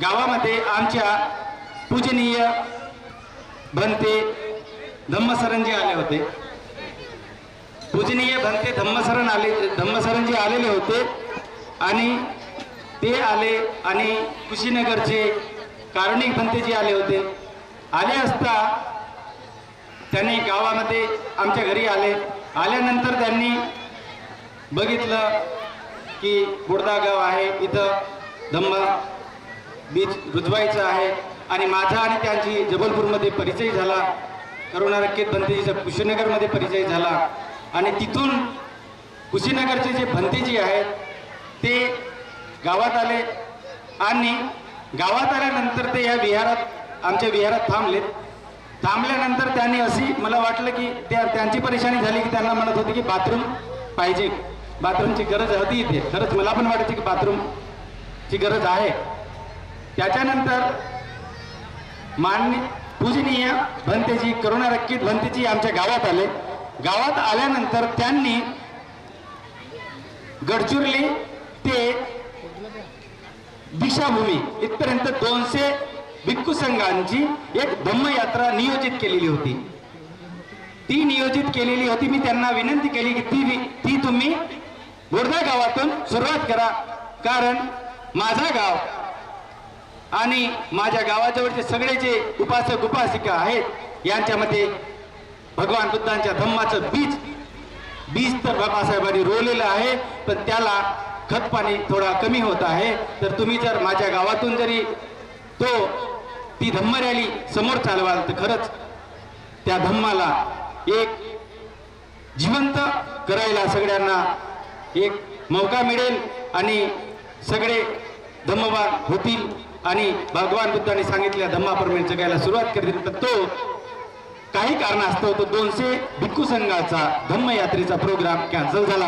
Speaker 12: गावामध्ये आमच्या पूजनीय भंते धम्मसरणजी आले होते. पूजनीय भंते धम्मसरणजी आलेले होते आणि ते आले आणि कुशीनगरचे कारुणिक भंतेजी आले होते. आले असता त्यांनी गावामध्ये आमच्या घरी आले. आल्यानंतर त्यांनी बघितलं की बोडदा गाव आहे, इथं धम्म बीज रुजवायचं आहे. आणि माझा आणि त्यांची जबलपूरमध्ये परिचय झाला, करुणा रक्केत भंतेजीचा कुशीनगरमध्ये परिचय झाला. आणि तिथून कुशीनगरचे जे भंतेजी आहेत ते गावात आले आणि गावात आल्यानंतर ते या विहारात आमच्या विहारात थांबलेत. थांबल्यानंतर त्यांनी अशी मला वाटलं की त्यांची परेशानी झाली की त्यांना म्हणत होते की बाथरूम पाहिजे, बाथरूमची गरज होती इथे. खरंच मला पण वाटायची की बाथरूमची गरज आहे. त्याच्यानंतर माननीय पूजनीय भंतेजी करुणा रक्कीत भंतेजी आमच्या गावात आले. गावात आल्यानंतर त्यांनी गडचिरोली ते दीक्षाभूमी इथपर्यंत 200 भिक्खू संघांची एक धम्मयात्रा नियोजित केलेली होती. ती नियोजित केलेली होती. मी त्यांना विनंती केली की ती तुम्ही बोर्धा गावातून सुरुवात करा, कारण माझा गाव आणि माझ्या गावाजवळचे सगळे जे उपासक उपासिका आहेत यांच्यामध्ये भगवान बुद्धांच्या धम्माचं बीज तर बाबासाहेबांनी रोवलेलं आहे, पण त्याला खत पाणी थोडा कमी होत आहे. तर तुम्ही जर माझ्या गावातून जरी ती धम्म रॅली समोर चालवाल तर खरंच त्या धम्माला एक जिवंत करायला सगळ्यांना एक मौका मिळेल आणि सगळे धम्मवान होतील आणि भगवान बुद्धांनी सांगितलेल्या धम्माप्रमाणे जगायला सुरुवात करतील. तर तो काही कारणास्तव तो 200 भिक्खू संघाचा धम्मयात्रेचा प्रोग्राम कॅन्सल झाला.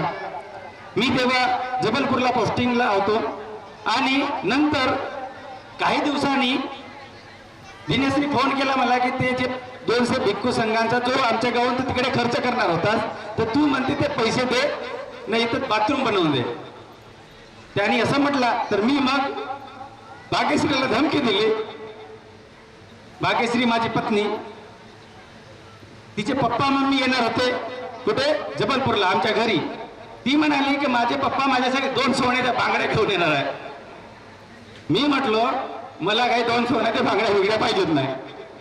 Speaker 12: मी तेव्हा जबलपूरला पोस्टिंगला होतो आणि नंतर काही दिवसांनी दिनेशने फोन केला मला की ते जे 200 भिक्खू संघांचा जो आमच्या गावात तिकडे खर्च करणार होतास तर तू म्हणते ते पैसे दे नाही तर बाथरूम बनवून दे. त्यांनी असं म्हटला तर मी मग भाग्यश्रीला धमकी दिली. भाग्यश्री माझी पत्नी, तिचे पप्पा मम्मी येणार होते कुठे जबलपूरला आमच्या घरी. ती म्हणाली की माझे पप्पा माझ्यासाठी 2 सोन्याच्या बांगड्या घेऊन येणार आहे. मी म्हटलो मला काही 2 सोन्याच्या बांगड्या वेगळ्या पाहिजेत नाही.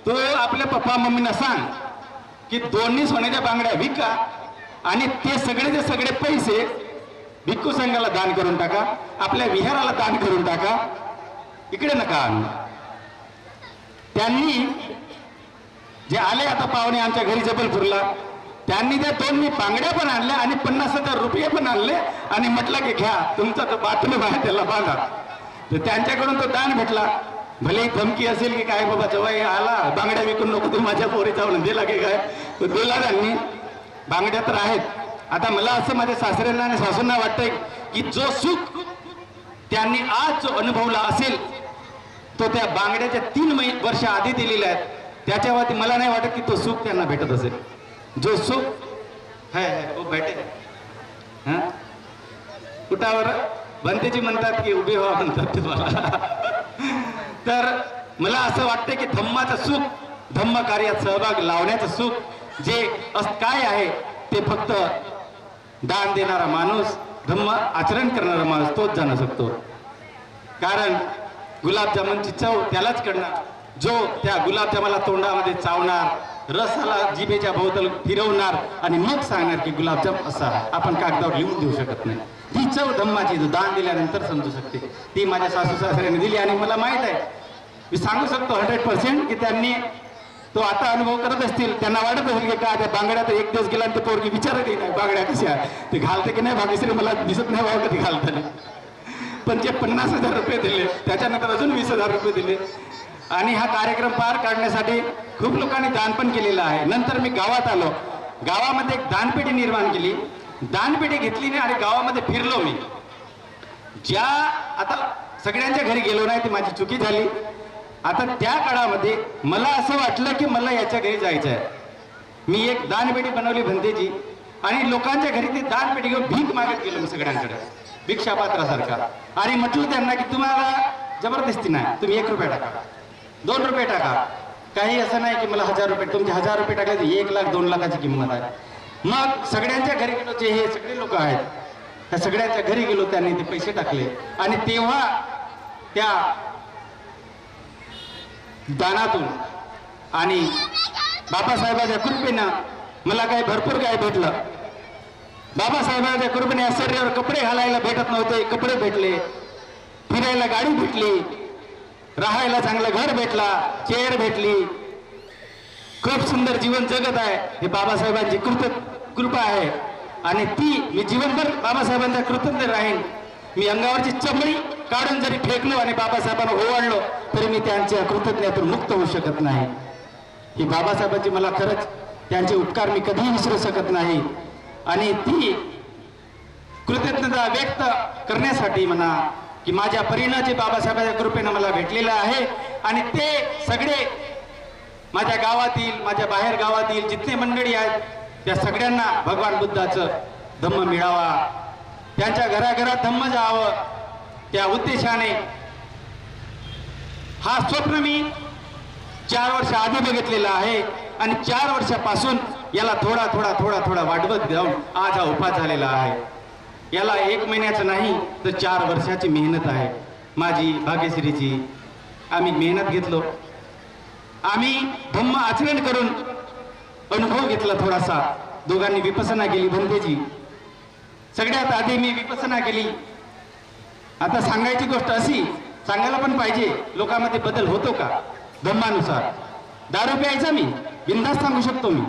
Speaker 12: तो आपल्या पप्पा मम्मींना सांग की 2 सोन्याच्या बांगड्या विका आणि ते सगळे पैसे भिक्खू संघाला दान करून टाका, आपल्या विहाराला दान करून टाका, इकडे नका आणू. त्यांनी जे आले आता पाहुणे आमच्या घरी जबलपूरला, त्यांनी त्या 2 बांगड्या पण आणल्या आणि 50,000 रुपये पण आणले आणि म्हटलं की घ्या तुमचा तो बाथरूम आहे त्याला बांधा. तर त्यांच्याकडून तो दान भेटला. भले धमकी असेल की काय बाबा जवाई आला बांगड्या विकून नको तू माझ्या पोरीचा म्हणून दिला की काय, तो दिला त्यांनी. बांगड्या तर आहेत. आता मला असं माझ्या सासऱ्यांना आणि सासूंना वाटतंय की जो सुख त्यांनी आज जो अनुभवला असेल तो त्या बांगड्याच्या 3 वर्ष आधी दिलेल्या आहेत त्याच्यावरती मला नाही वाटत की तो सुख त्यांना भेटत असेल. जो सुख है वो भेटे हा कुठावर बनतेजी म्हणतात की उभे व्हा म्हणतात तुम्हाला. तर मला असं वाटतं की धम्माचं सुख, धम्म कार्यात सहभाग लावण्याचं सुख जे काय आहे ते फक्त दान देणारा माणूस, धम्म आचरण करणारा माणूस तोच जाणू शकतो. कारण गुलाबजामुनची चव त्यालाच कळणार जो त्या गुलाबजामाला तोंडामध्ये चावणार, रसाला जिभेच्या भोवताल फिरवणार आणि मग सांगणार की गुलाबजाम असा आहे. आपण कागदावर लिहून देऊ शकत नाही. ती चव धम्माची दान दिल्यानंतर समजू शकते. ती माझ्या सासू सासऱ्याने दिली आणि मला माहित आहे, मी सांगू शकतो 100% की त्यांनी तो आता अनुभव करत असतील. त्यांना वाटत असेल की का त्या बांगड्या तर 1 दिवस गेला आणि ते पोरगी विचारतही नाही बांगड्या कशा ते घालते की नाही. भाग्यश्री मला दिसत नाही बाबा कधी घालताना. पण जे 50,000 रुपये दिले त्याच्यानंतर अजून 20,000 रुपये दिले आणि हा कार्यक्रम पार काढण्यासाठी खूप लोकांनी दान पण केलेलं आहे. नंतर मी गावात आलो. गावामध्ये एक दानपेटी निर्माण केली. दानपेटी घेतली नाही आणि गावामध्ये फिरलो मी. ज्या आता सगळ्यांच्या घरी गेलो नाही ती माझी चुकी झाली. आता त्या काळामध्ये मला असं वाटलं की मला याच्या घरी जायचं आहे. मी एक दानपेटी बनवली भंतेची आणि लोकांच्या घरी ती दानपेटी घेऊन भीक मागत गेलो मी सगळ्यांकडे भिक्षापात्रासारखा. आणि म्हटलं त्यांना की तुम्हाला जबरदस्ती नाही, तुम्ही 1 रुपया टाका, 2 रुपये टाका, काही असं नाही की मला 1000 रुपये, तुमचे 1000 रुपये टाकले तर 1 लाख 2 लाखाची किंमत आहे. मग सगळ्यांच्या घरी गेलो, जे हे सगळे लोक आहेत त्या सगळ्यांच्या घरी गेलो, त्यांनी ते पैसे टाकले आणि तेव्हा त्या दानातून आणि बाबासाहेबांच्या कृपेनं मला काही भरपूर काय भेटलं. बाबासाहेबांच्या कृपेने शरीरावर कपडे घालायला भेटत नव्हते, कपडे भेटले, फिरायला गाडी भेटली, राहायला चांगलं घर भेटला, चेअर भेटली, खूप सुंदर जीवन जगत आहे. हे बाबासाहेबांची कृपा आहे आणि ती मी जीवनभर बाबासाहेबांच्या कृतज्ञ राहीन. मी अंगावरची चमडी काढून जरी फेकलो आणि बाबासाहेबांना ओवाळलो तरी मी त्यांच्या कृतज्ञतेतून मुक्त होऊ शकत नाही. ही बाबासाहेबांची मला खरंच त्यांचे उपकार मी कधीही विसरू शकत नाही आणि ती कृतज्ञता व्यक्त करण्यासाठी म्हणा की माझ्या परिणाचे बाबासाहेबांच्या कृपेनं मला भेटलेलं आहे आणि ते सगळे माझ्या गावातील, माझ्या बाहेर गावातील जितके मंडळी आहेत त्या सगळ्यांना भगवान बुद्धाचं धम्म मिळावा, त्यांच्या घराघरात धम्म जावं, त्या उद्देशाने हा स्वप्न मी 4 वर्ष आधी बघितलेला आहे आणि 4 वर्षापासून याला थोडा थोडा थोडा थोडा वाढवत जाऊन आज हा उभा झालेला आहे. याला 1 महिन्याचं नाही तर 4 वर्षाची मेहनत आहे माझी, भाग्यश्रीची. आम्ही मेहनत घेतलो, आम्ही धम्म आचरण करून अनुभव घेतला थोडासा. दोघांनी विपसना केली भंतेची. सगळ्यात आधी मी विपसना केली. आता सांगायची गोष्ट अशी, सांगायला पण पाहिजे, लोकांमध्ये बदल होतो का धम्मानुसार. दारू प्यायचा मी बिनधास्त सांगू शकतो. मी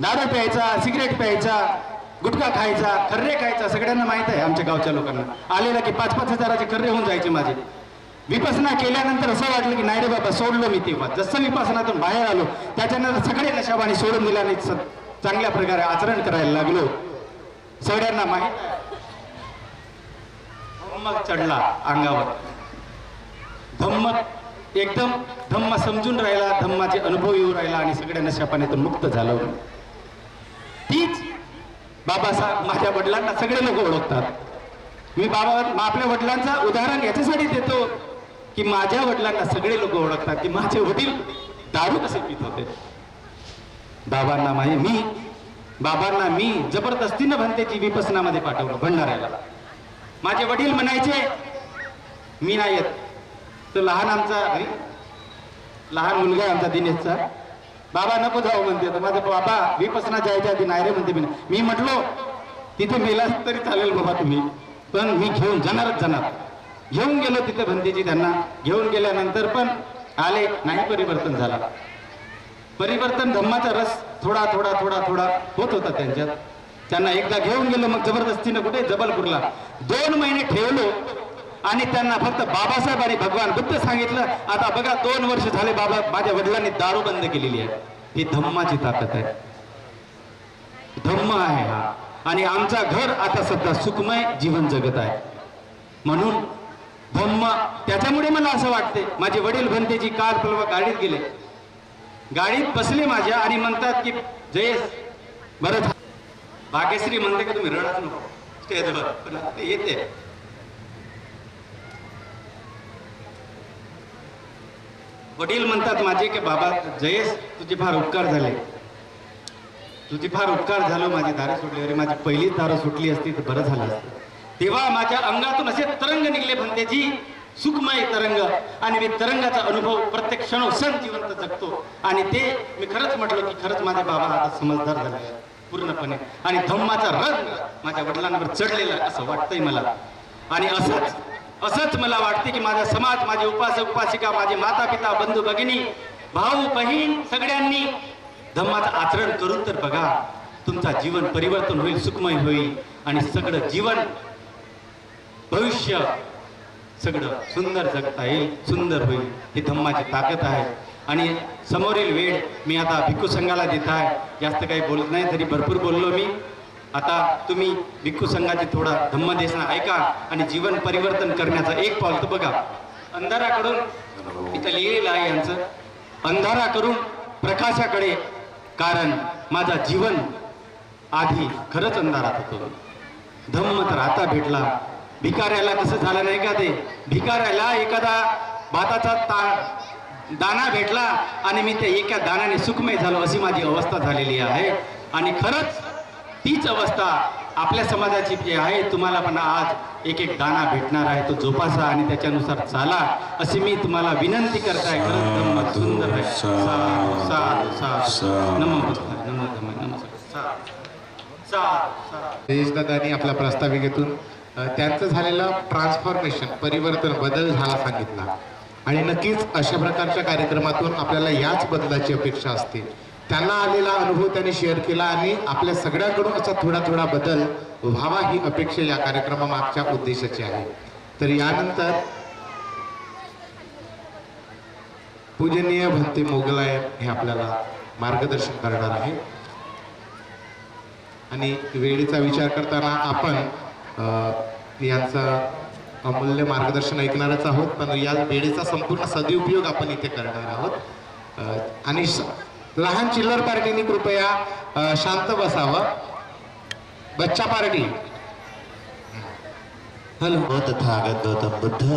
Speaker 12: दारू प्यायचा, सिगरेट प्यायचा, गुटखा खायचा, खर्रे खायचा, सगळ्यांना माहित आहे आमच्या गावच्या लोकांना. आलेला की 5-5 हजाराचे खर्रे होऊन जायचे माझे. विपसना केल्यानंतर असं वाटलं की नाही रे बाबा, सोडलो मी तेव्हा. जसं विपसनातून बाहेर आलो त्याच्यानंतर सगळे नशाबाने सोडून दिल्याने चांगल्या प्रकारे आचरण करायला लागलो. सगळ्यांना माहित धम्म चढला अंगावर. धम्म एकदम धम्म समजून राहिला, धम्माचे अनुभव येऊ राहिला आणि सगळ्या नशापाण्यातून मुक्त झालो. तीच बाबासाहेब माझ्या वडिलांना सगळे लोक ओळखतात. मी आपल्या वडिलांचा उदाहरण याच्यासाठी देतो की माझ्या वडिलांना सगळे लोक ओळखतात की माझे वडील दारू कसे पित होते. बाबांना मी जबरदस्तीनं भंतेची विपसनामध्ये पाठवलं भंडाऱ्याला. माझे वडील म्हणायचे मी नाही येत. तो लहान मुलगा आहे आमचा दिनेशचा. बाबा नको जाऊ म्हणते. तर माझा बाबा विपसना जायच्या आधी नाही रे म्हणते. मी म्हटलो तिथे मेला तरी चालेल बाबा तुम्ही, पण मी घेऊन जाणारच जाणार. घेऊन गेलो तिथे भंतेची. त्यांना घेऊन गेल्यानंतर पण आले नाही, परिवर्तन झाला. परिवर्तन धम्माचा रस थोडा थोडा थोडा थोडा होत होता त्यांच्यात. त्यांना एकदा घेऊन गेलो, मग जबरदस्तीनं कुठे जबलपूरला 2 महिने ठेवलो आणि त्यांना फक्त बाबासाहेब आणि भगवान बुद्ध सांगितलं. आता बघा 2 वर्ष झाले बाबा माझ्या वडिलांनी दारू बंद केलेली आहे. ही धम्माची ताकद आहे, धम्म आहे हा. आणि आमचा घर आता सध्या सुखमय जीवन जगत आहे. म्हणून धम्म, त्याच्यामुळे मला असं वाटते माझे वडील भंतेची काल परवा गाडीत गेले, गाडीत बसले माझ्या आणि म्हणतात की जयेश बरं. भाग्यश्री म्हणते की तुम्ही रडत नको स्टेजवर, पण ते येते. वडील म्हणतात माझे की बाबा जयेश तुझे फार उपकार झाले, तुझे फार उपकार झालं. माझी दारू सुटली. अरे माझी पहिलीच दारू सुटली असती तर बरं झालं असतं. तेव्हा माझ्या अंगातून असे तरंग निघले भंतेची, सुखमय तरंग. आणि मी तरंगाचा अनुभव प्रत्येक क्षणोक्षण जिवंत जगतो. आणि ते मी खरंच म्हटलं की खरंच माझे बाबा आता समजदार झाले पूर्णपणे. आणि धम्माचा रंग माझ्या वडिलांवर चढलेला असं वाटतंय मला. आणि असंच मला वाटते की माझा समाज, माझे उपासक उपासिका, माझे माता पिता, बंधू भगिनी, भाऊ बहीण सगळ्यांनी धम्माचं आचरण करून तर बघा, तुमचा जीवन परिवर्तन होईल, सुखमय होईल आणि सगळं जीवन भविष्य सगळं सुंदर जगता येईल, सुंदर होईल. ही धम्माची ताकद आहे. आणि समोरील वेळ मी आता भिक्खू संघाला देत आहे. जास्त काही बोलत नाही, तरी भरपूर बोललो मी. आता तुम्ही भिक्खू संघाचे थोडा धम्मदेशना ऐका आणि जीवन परिवर्तन करण्याचा एक पाऊल. तर बघा, अंधाराकडून इथं लिहिलेलं आहे यांचं, अंधाराकडून प्रकाशाकडे. कारण माझा जीवन आधी खरंच अंधारात होतो. धम्म तर आता भेटला. भिकाऱ्याला कसं झालं नाही का, ते भिकाऱ्याला एखादा भाताचा दाना भेटला आणि मी त्या एका दाण्याने सुखमय झालो, अशी माझी अवस्था झालेली आहे. आणि खरंच तीच अवस्था आपल्या समाजाची जी आहे, तुम्हाला पण आज एक एक दाना भेटणार आहे. तो जोपासा आणि त्याच्यानुसार चाला, अशी मी तुम्हाला विनंती करताय. खरंच धम्म सुंदर आहे. साधू साधू साधू. नमो बुद्धाय, नमो धम्माय, नमो
Speaker 7: देशदादांनी आपल्या प्रास्ताविकेतून त्यांचं झालेलं ट्रान्सफॉर्मेशन, परिवर्तन, बदल झाला सांगितला. आणि नक्कीच अशा प्रकारच्या कार्यक्रमातून आपल्याला याच बदलाची अपेक्षा असते. त्यांना आलेला अनुभव त्यांनी शेअर केला आणि आपल्या सगळ्यांकडून असा थोडा थोडा बदल व्हावा ही अपेक्षा या कार्यक्रमामागच्या उद्देशाची आहे. तर यानंतर पूजनीय भंते मोगलाय हे आपल्याला मार्गदर्शन करणार आहे. आणि वेळेचा विचार करताना आपण यांचं अमूल्य मार्गदर्शन ऐकणारच आहोत, पण या वेळेचा संपूर्ण सदुपयोग आपण इथे करणार आहोत. आणि लहान चिल्लर पार्टीने कृपया शांत बसावं. बच्चा पार्टी हॅलो. तथागत गौतम बुद्ध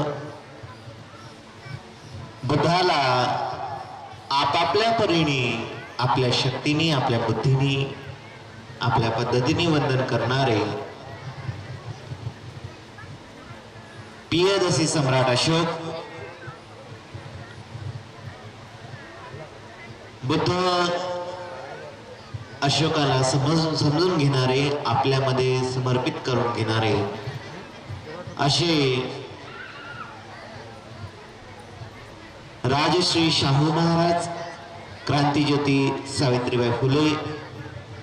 Speaker 7: बुद्धाला आपापल्या परीने, आपल्या शक्तीने, आपल्या बुद्धीने, आपल्या पद्धतीने वंदन करणारे पियदसी सम्राट अशोक, बुद्ध अशोकाला समजून घेणारे, आपल्यामध्ये समर्पित करून घेणारे असे राजश्री शाहू महाराज, क्रांतीज्योती सावित्रीबाई फुले,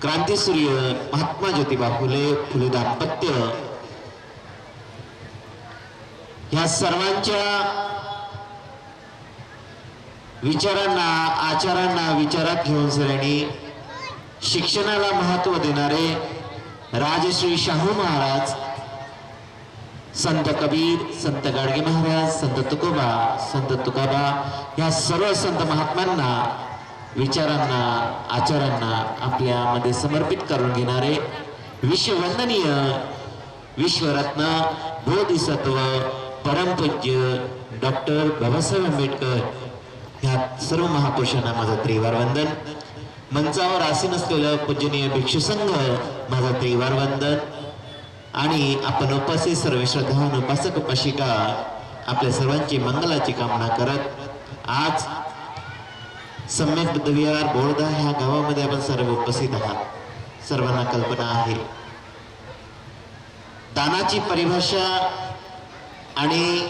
Speaker 7: क्रांतीसूर्य महात्मा ज्योतिबा फुले, फुले दाम्पत्य, ह्या सर्वांच्या विचारांना, आचारांना विचारात घेऊन सगळ्यांनी शिक्षणाला महत्व देणारे राजश्री शाहू महाराज, संत कबीर, संत गाडगे महाराज, संत तुकोबा, संत तुकाबा, या सर्व संत महात्म्यांना, विचारांना, आचारांना आपल्यामध्ये समर्पित करून घेणारे विश्ववंदनीय, विश्वरत्न, बोधिसत्व, परमपूज्य डॉक्टर बाबासाहेब आंबेडकर, ह्या सर्व महापुरुषांना माझं त्रिवार वंदन. मंचावर आसीन असलेलं पूजनीय भिक्षू संघ, माझं त्रिवार वंदन. आणि आपण उपस्थित सर्व श्रद्धावान उपासक उपासिका, आपल्या सर्वांची मंगलाची कामना करत आज सम्यक बुद्धविहार बोर्धा ह्या गावामध्ये आपण सर्व उपस्थित आहात. सर्वांना कल्पना आहे दानाची परिभाषा आणि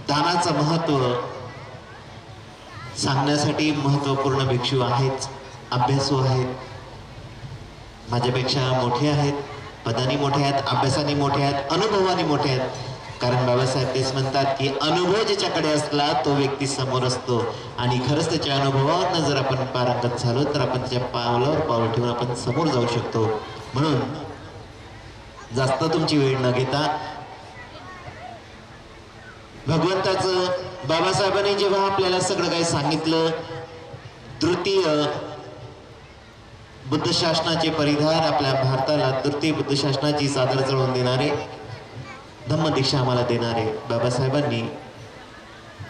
Speaker 7: दानाचं महत्व सांगण्यासाठी महत्वपूर्ण भिक्षू आहेत, अभ्यासू आहेत, माझ्यापेक्षा मोठे आहेत, पदानी मोठे आहेत, अभ्यासाने मोठे आहेत, अनुभवाने मोठे आहेत. कारण बाबासाहेब तेच म्हणतात की अनुभव ज्याच्याकडे असला तो व्यक्ती समोर असतो. आणि खरंच त्याच्या अनुभवावरनं जर आपण पारंगत झालो तर आपण त्याच्या पावलावर पाऊल ठेवून आपण समोर जाऊ शकतो. म्हणून जास्त तुमची वेळ न घेता भगवंताचं, बाबासाहेबांनी जेव्हा आपल्याला सगळं काही सांगितलं, तृतीय बुद्ध शासनाचे परिधार, आपल्या भारताला तृतीय बुद्ध शासनाची चादर चढवून देणारे, धम्मदीक्षा आम्हाला देणारे बाबासाहेबांनी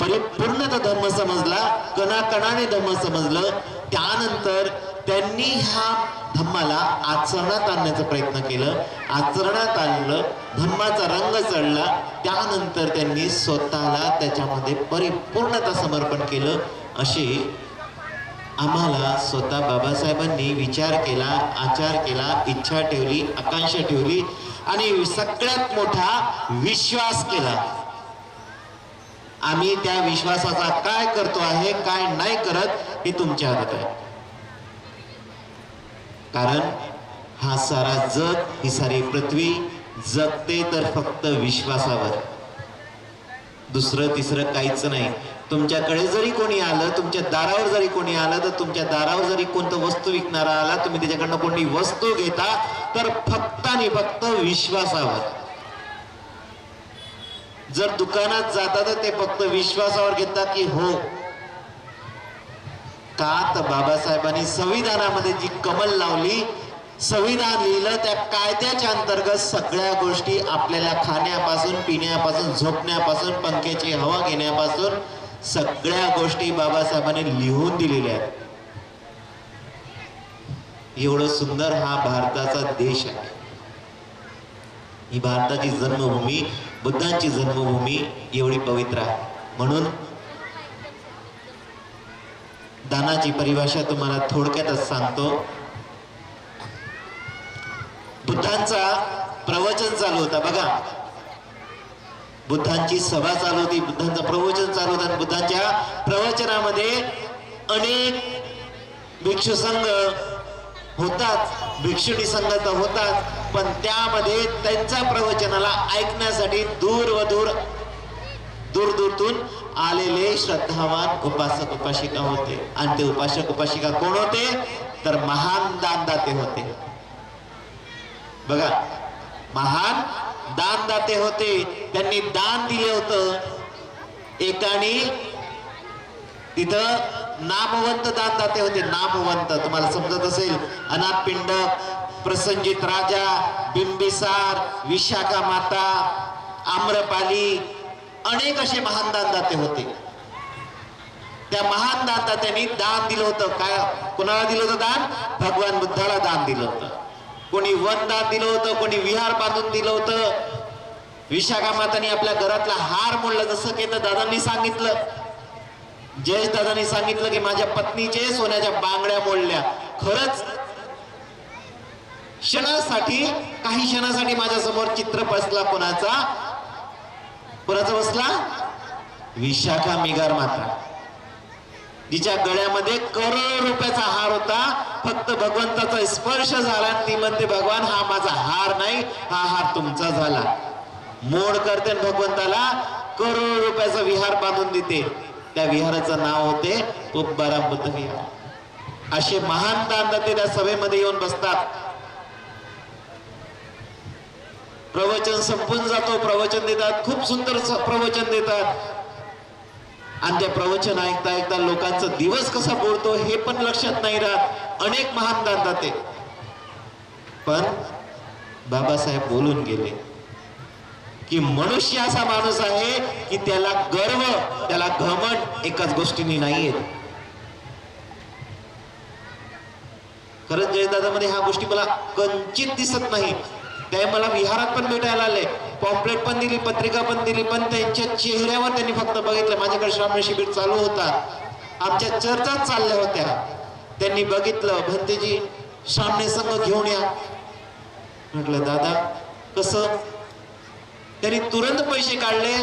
Speaker 7: परिपूर्ण तो धम्म समजला, कणाकणाने धम्म समजलं. त्यानंतर त्यांनी ह्या धम्माला आचरणात आणण्याचा प्रयत्न केलं, आचरणात आणलं, धम्माचा रंग चढला. त्यानंतर त्यांनी स्वतःला त्याच्यामध्ये परिपूर्णता समर्पण केलं. असे आम्हाला स्वतः बाबासाहेबांनी विचार केला, आचार केला, इच्छा ठेवली, आकांक्षा ठेवली आणि सगळ्यात मोठा विश्वास केला. आम्ही त्या विश्वासाचा काय करतो आहे, काय नाही करत, हे तुमच्या हातात आहे. कारण हा सारा जग, ही सारी पृथ्वी जगते तर फक्त विश्वासावर, दुसरं तिसरं काहीच नाही. तुमच्याकडे जरी कोणी आलं, तुमच्या दारावर जरी कोणी आलं, तर तुमच्या दारावर जरी कोणतं वस्तू विकणारा आला, तुम्ही त्याच्याकडनं कोणती वस्तू घेता तर फक्त आणि फक्त विश्वासावर. जर दुकानात जाता तर ते फक्त विश्वासावर घेतात की हो. का तर बाबासाहेबांनी संविधानामध्ये जी कमल लावली, संविधान लिहिलं, त्या कायद्याच्या अंतर्गत सगळ्या गोष्टी आपल्याला खाण्यापासून, पिण्यापासून, झोपण्यापासून, पंख्याची हवा घेण्यापासून सगळ्या गोष्टी बाबासाहेबांनी लिहून दिलेल्या आहेत. एवढं सुंदर हा भारताचा देश आहे. ही भारताची जन्मभूमी, बुद्धांची जन्मभूमी एवढी पवित्र आहे. म्हणून दानाची परिभाषा तुम्हाला थोडक्यातच सांगतो. बुद्धांचा प्रवचन चालू होता बघा, बुद्धांची सभा चालू होती, बुद्धांचं प्रवचन चालू होतं आणि बुद्धांच्या प्रवचनामध्ये अनेक भिक्षू संघ होतात, भिक्षुणी संघ तर होतात, पण त्यामध्ये त्यांच्या प्रवचनाला ऐकण्यासाठी दूरतून आलेले श्रद्धावान उपासक उपासिका होते. आणि ते उपासक उपासिका कोण होते तर महान दानदाते होते. बघा, महान दानदाते होते. त्यांनी दान दिले होतं. एकाने तिथं नामवंत दानदाते होते. नामवंत तुम्हाला समजत असेल, अनाथ पिंड
Speaker 13: प्रसंजित राजा, बिंबिसार, विशाखा माता, आम्रपाली, अनेक असे महान दानदाते होते. त्या महान दानदात्यांनी दान दिलं होतं. काय कोणाला दिलं होतं दान? भगवान बुद्धाला दान दिलं होतं. कोणी वन दान दिलं होतं, कोणी विहार बांधून दिलं होतं. विशाखा मातांनी आपल्या घरातला हार मोडला, जसं की दादांनी सांगितलं, जयेश दादांनी सांगितलं की माझ्या पत्नीचे सोन्याच्या बांगड्या मोडल्या. खरंच क्षणासाठी, काही क्षणासाठी माझ्या समोर चित्र बसला. कोणाचा बसला? विशाखा मिगार माता, जिच्या गळ्यामध्ये करोड रुपयाचा हार होता. फक्त भगवंताचा स्पर्श झाला, ती म्हणते भगवान हा माझा हार नाही, हा हार तुमचा झाला. मोड करते भगवंताला करोड रुपयाचा विहार बांधून देते. त्या विहाराचं नाव होते तुकाराम बुद्ध विहार. असे महान दानदाते त्या सभेमध्ये येऊन बसतात. प्रवचन संपून जातो, प्रवचन देतात, खूप सुंदर प्रवचन देतात. आणि त्या प्रवचन ऐकता ऐकता लोकांचा दिवस कसा बोलतो हे पण लक्षात नाही राहत. अनेक महान दानदाते, पण बाबासाहेब बोलून गेले की मनुष्य असा माणूस आहे की त्याला गर्व, त्याला घमंड एकाच गोष्टींनी नाहीये. खरंच जयदादामध्ये ह्या गोष्टी मला कंचित दिसत नाही. ते मला विहारात पण भेटायला आले, पॉम्पलेट पण दिली, पत्रिका पण दिली, पण त्यांच्या चेहऱ्यावर त्यांनी फक्त बघितलं. माझ्याकडे श्रावण शिबिर चालू होता, आमच्या चर्चा चालल्या होत्या. त्यांनी बघितलं, भंतेजी श्रावणे संघ घेऊन या. म्हटलं दादा कसं? त्यांनी तुरंत पैसे काढले.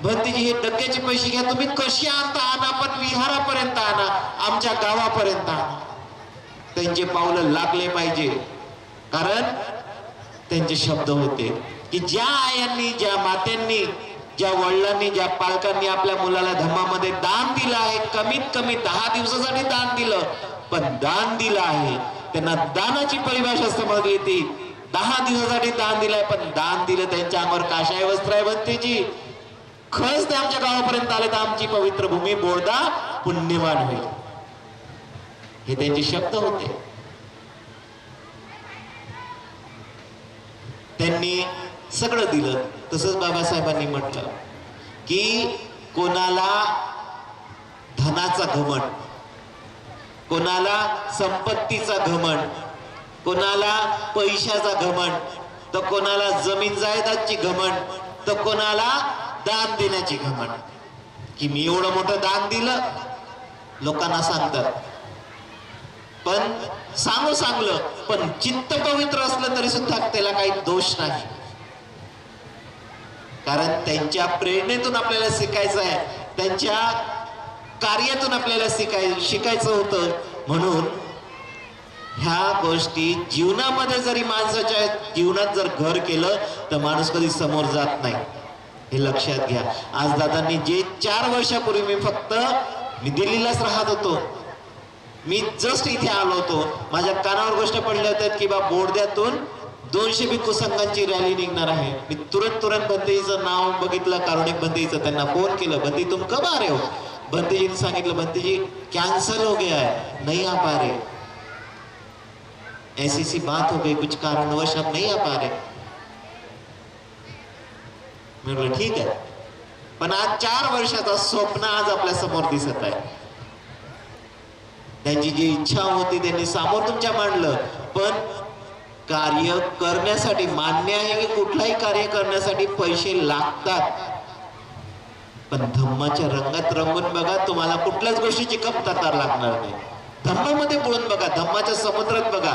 Speaker 13: भंतेजी हे डक्क्याचे पैसे घ्या, तुम्ही कशी आणता आणा, पण विहारापर्यंत आणा, आमच्या गावापर्यंत आणा. त्यांचे पावलं लागले पाहिजे. कारण त्यांचे शब्द होते की ज्या आयांनी, ज्या मात्यांनी, ज्या वडिलांनी, ज्या पालकांनी आपल्या मुलाला धम्मामध्ये दान दिलं आहे, कमीत कमी 10 दिवसासाठी दान दिलं, पण दान दिलं आहे, त्यांना दानाची परिभाषा समजली. ती 10 दिवसासाठी दान दिलंय, पण दान दिलं. त्यांच्या अंगावर काशाय वस्त्र आहे भंतेजी. खरंच ते आमच्या गावापर्यंत आले तर आमची पवित्र भूमी बोर्दा पुण्यवान होईल. हे त्यांचे शब्द होते. त्यांनी सगळं दिलं. तसंच बाबासाहेबांनी म्हटलं की कोणाला धनाचा घमंड, कोणाला संपत्तीचा घमंड, कोणाला पैशाचा घमंड, तर कोणाला जमीन जायदादची घमंड, तर कोणाला दान देण्याची घमंड. की मी एवढं मोठं दान दिलं, लोकांना सांगतात. पण सांगू चांगलं, पण चित्त पवित्र असलं तरी सुद्धा त्याला काही दोष नाही. कारण त्यांच्या प्रेरणेतून आपल्याला शिकायचं आहे, त्यांच्या कार्यातून आपल्याला शिकायचं होतं. म्हणून ह्या गोष्टी जीवनामध्ये जरी माणसाच्या जीवनात जर घर केलं तर माणूस कधी समोर जात नाही, हे लक्षात घ्या. आज दादांनी जे 4 वर्षापूर्वी मी दिल्लीलाच राहत होतो, मी जस्ट इथे आलो होतो, माझ्या कानावर गोष्ट पडल्या होत्या की बा बोर्द्यातून 200 भिक्खू संघांची रॅली निघणार आहे. मी तुरंत बंतेजीचं नाव बघितलं, कारुणिक बंतेजीचं. त्यांना फोन केलं, बंते तुम कब आ रहे हो? बंतेजीने सांगितलं, बंतेजी कॅन्सल हो गया है, नहीं आ पा रहे, ऐसी सी बात हो गई, कुछ कारणवश हम नहीं आ पा रहे. मी म्हटलं ठीक आहे, पण आज 4 वर्षाचं स्वप्न आज आपल्या समोर दिसत आहे. त्यांची जी इच्छा होती त्यांनी समोर तुमच्या मांडलं. पण कार्य करण्यासाठी मान्य आहे की कुठलाही कार्य करण्यासाठी पैसे लागतात, पण धम्माच्या रंगात रंगून बघा, तुम्हाला कुठल्याच गोष्टीची कमतरता लागणार नाही. धम्मामध्ये बुडून बघा, धम्माच्या समुद्रात बघा.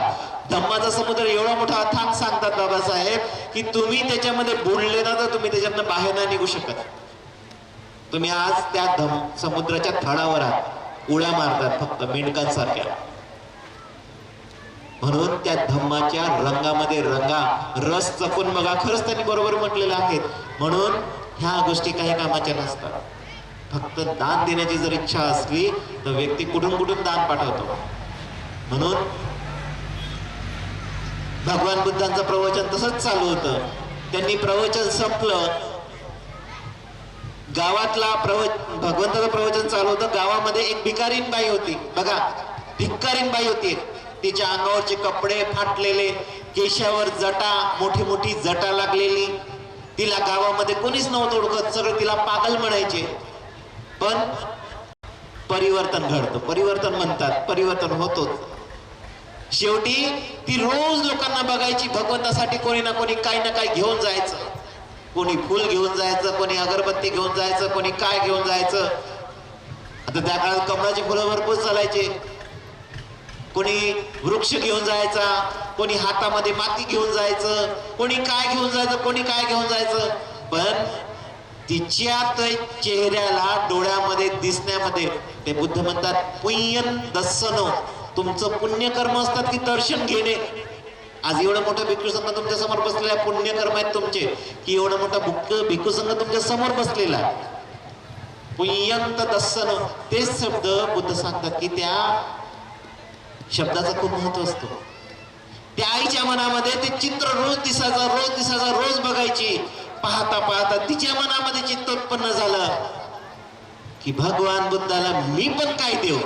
Speaker 13: धम्माचा समुद्र एवढा मोठा अथांग सांगतात बाबासाहेब की तुम्ही त्याच्यामध्ये बुडले ना तर तुम्ही त्याच्यातनं बाहेर नाही निघू शकत. तुम्ही आज त्या समुद्राच्या थळावर आहात, उड्या मारतात फक्त मेंढकांसारख्या. म्हणून त्या धम्माच्या रंगामध्ये रंगा, रस जपून बघा. खरंच त्यांनी बरोबर म्हटलेलं आहे. म्हणून ह्या गोष्टी काही कामाच्या नसतात. फक्त दान देण्याची जर इच्छा असली तर व्यक्ती कुठून कुठून दान पाठवतो. म्हणून भगवान बुद्धांचं प्रवचन तसंच चालू होतं. त्यांनी प्रवचन संपलं, गावातला भगवंताचं प्रवचन चालू होतं. गावामध्ये एक भिकारीन बाई होती, बघा भिकारीन बाई होती. तिच्या अंगावरचे कपडे फाटलेले, केशावर जटा, मोठी मोठी जटा लागलेली. तिला गावामध्ये कोणीच नव्हतं ओळखत, सगळं तिला पागल म्हणायचे. पण परिवर्तन घडतं, परिवर्तन म्हणतात, परिवर्तन होतोच. शेवटी ती रोज लोकांना बघायची. भगवंतासाठी कोणी ना कोणी काही ना काही घेऊन जायचं. कोणी फुल घेऊन जायचं, कोणी अगरबत्ती घेऊन जायचं, कोणी काय घेऊन जायचं. आता त्या काळात कमळाची फुलं भरपूर चालायचे. कोणी वृक्ष घेऊन जायचा, कोणी हातामध्ये माती घेऊन जायचं, कोणी काय घेऊन जायचं, कोणी काय घेऊन जायचं. पण तिच्या चेहऱ्याला, डोळ्यामध्ये दिसण्यामध्ये ते बुद्ध म्हणतात पुण्यन दर्शन. तुमचं पुण्यकर्म असतात की दर्शन घेणे. आज एवढं मोठं भिक्खू संघ तुमच्या समोर बसलेला आहे, पुण्यकर्म आहेत तुमचे, की एवढा मोठा भिक्खू संघ तुमच्या समोर बसलेला आहे. पुण्यंत दर्शन, तेच शब्द बुद्ध सांगतात की त्या शब्दाचं खूप महत्व असतो. त्या आईच्या मनामध्ये ते चित्र रोज दिसायचं, रोज दिसायचं, रोज बघायची. पाहता पाहता तिच्या मनामध्ये चित्त उत्पन्न झालं की भगवान बुद्धाला मी पण काय देऊ.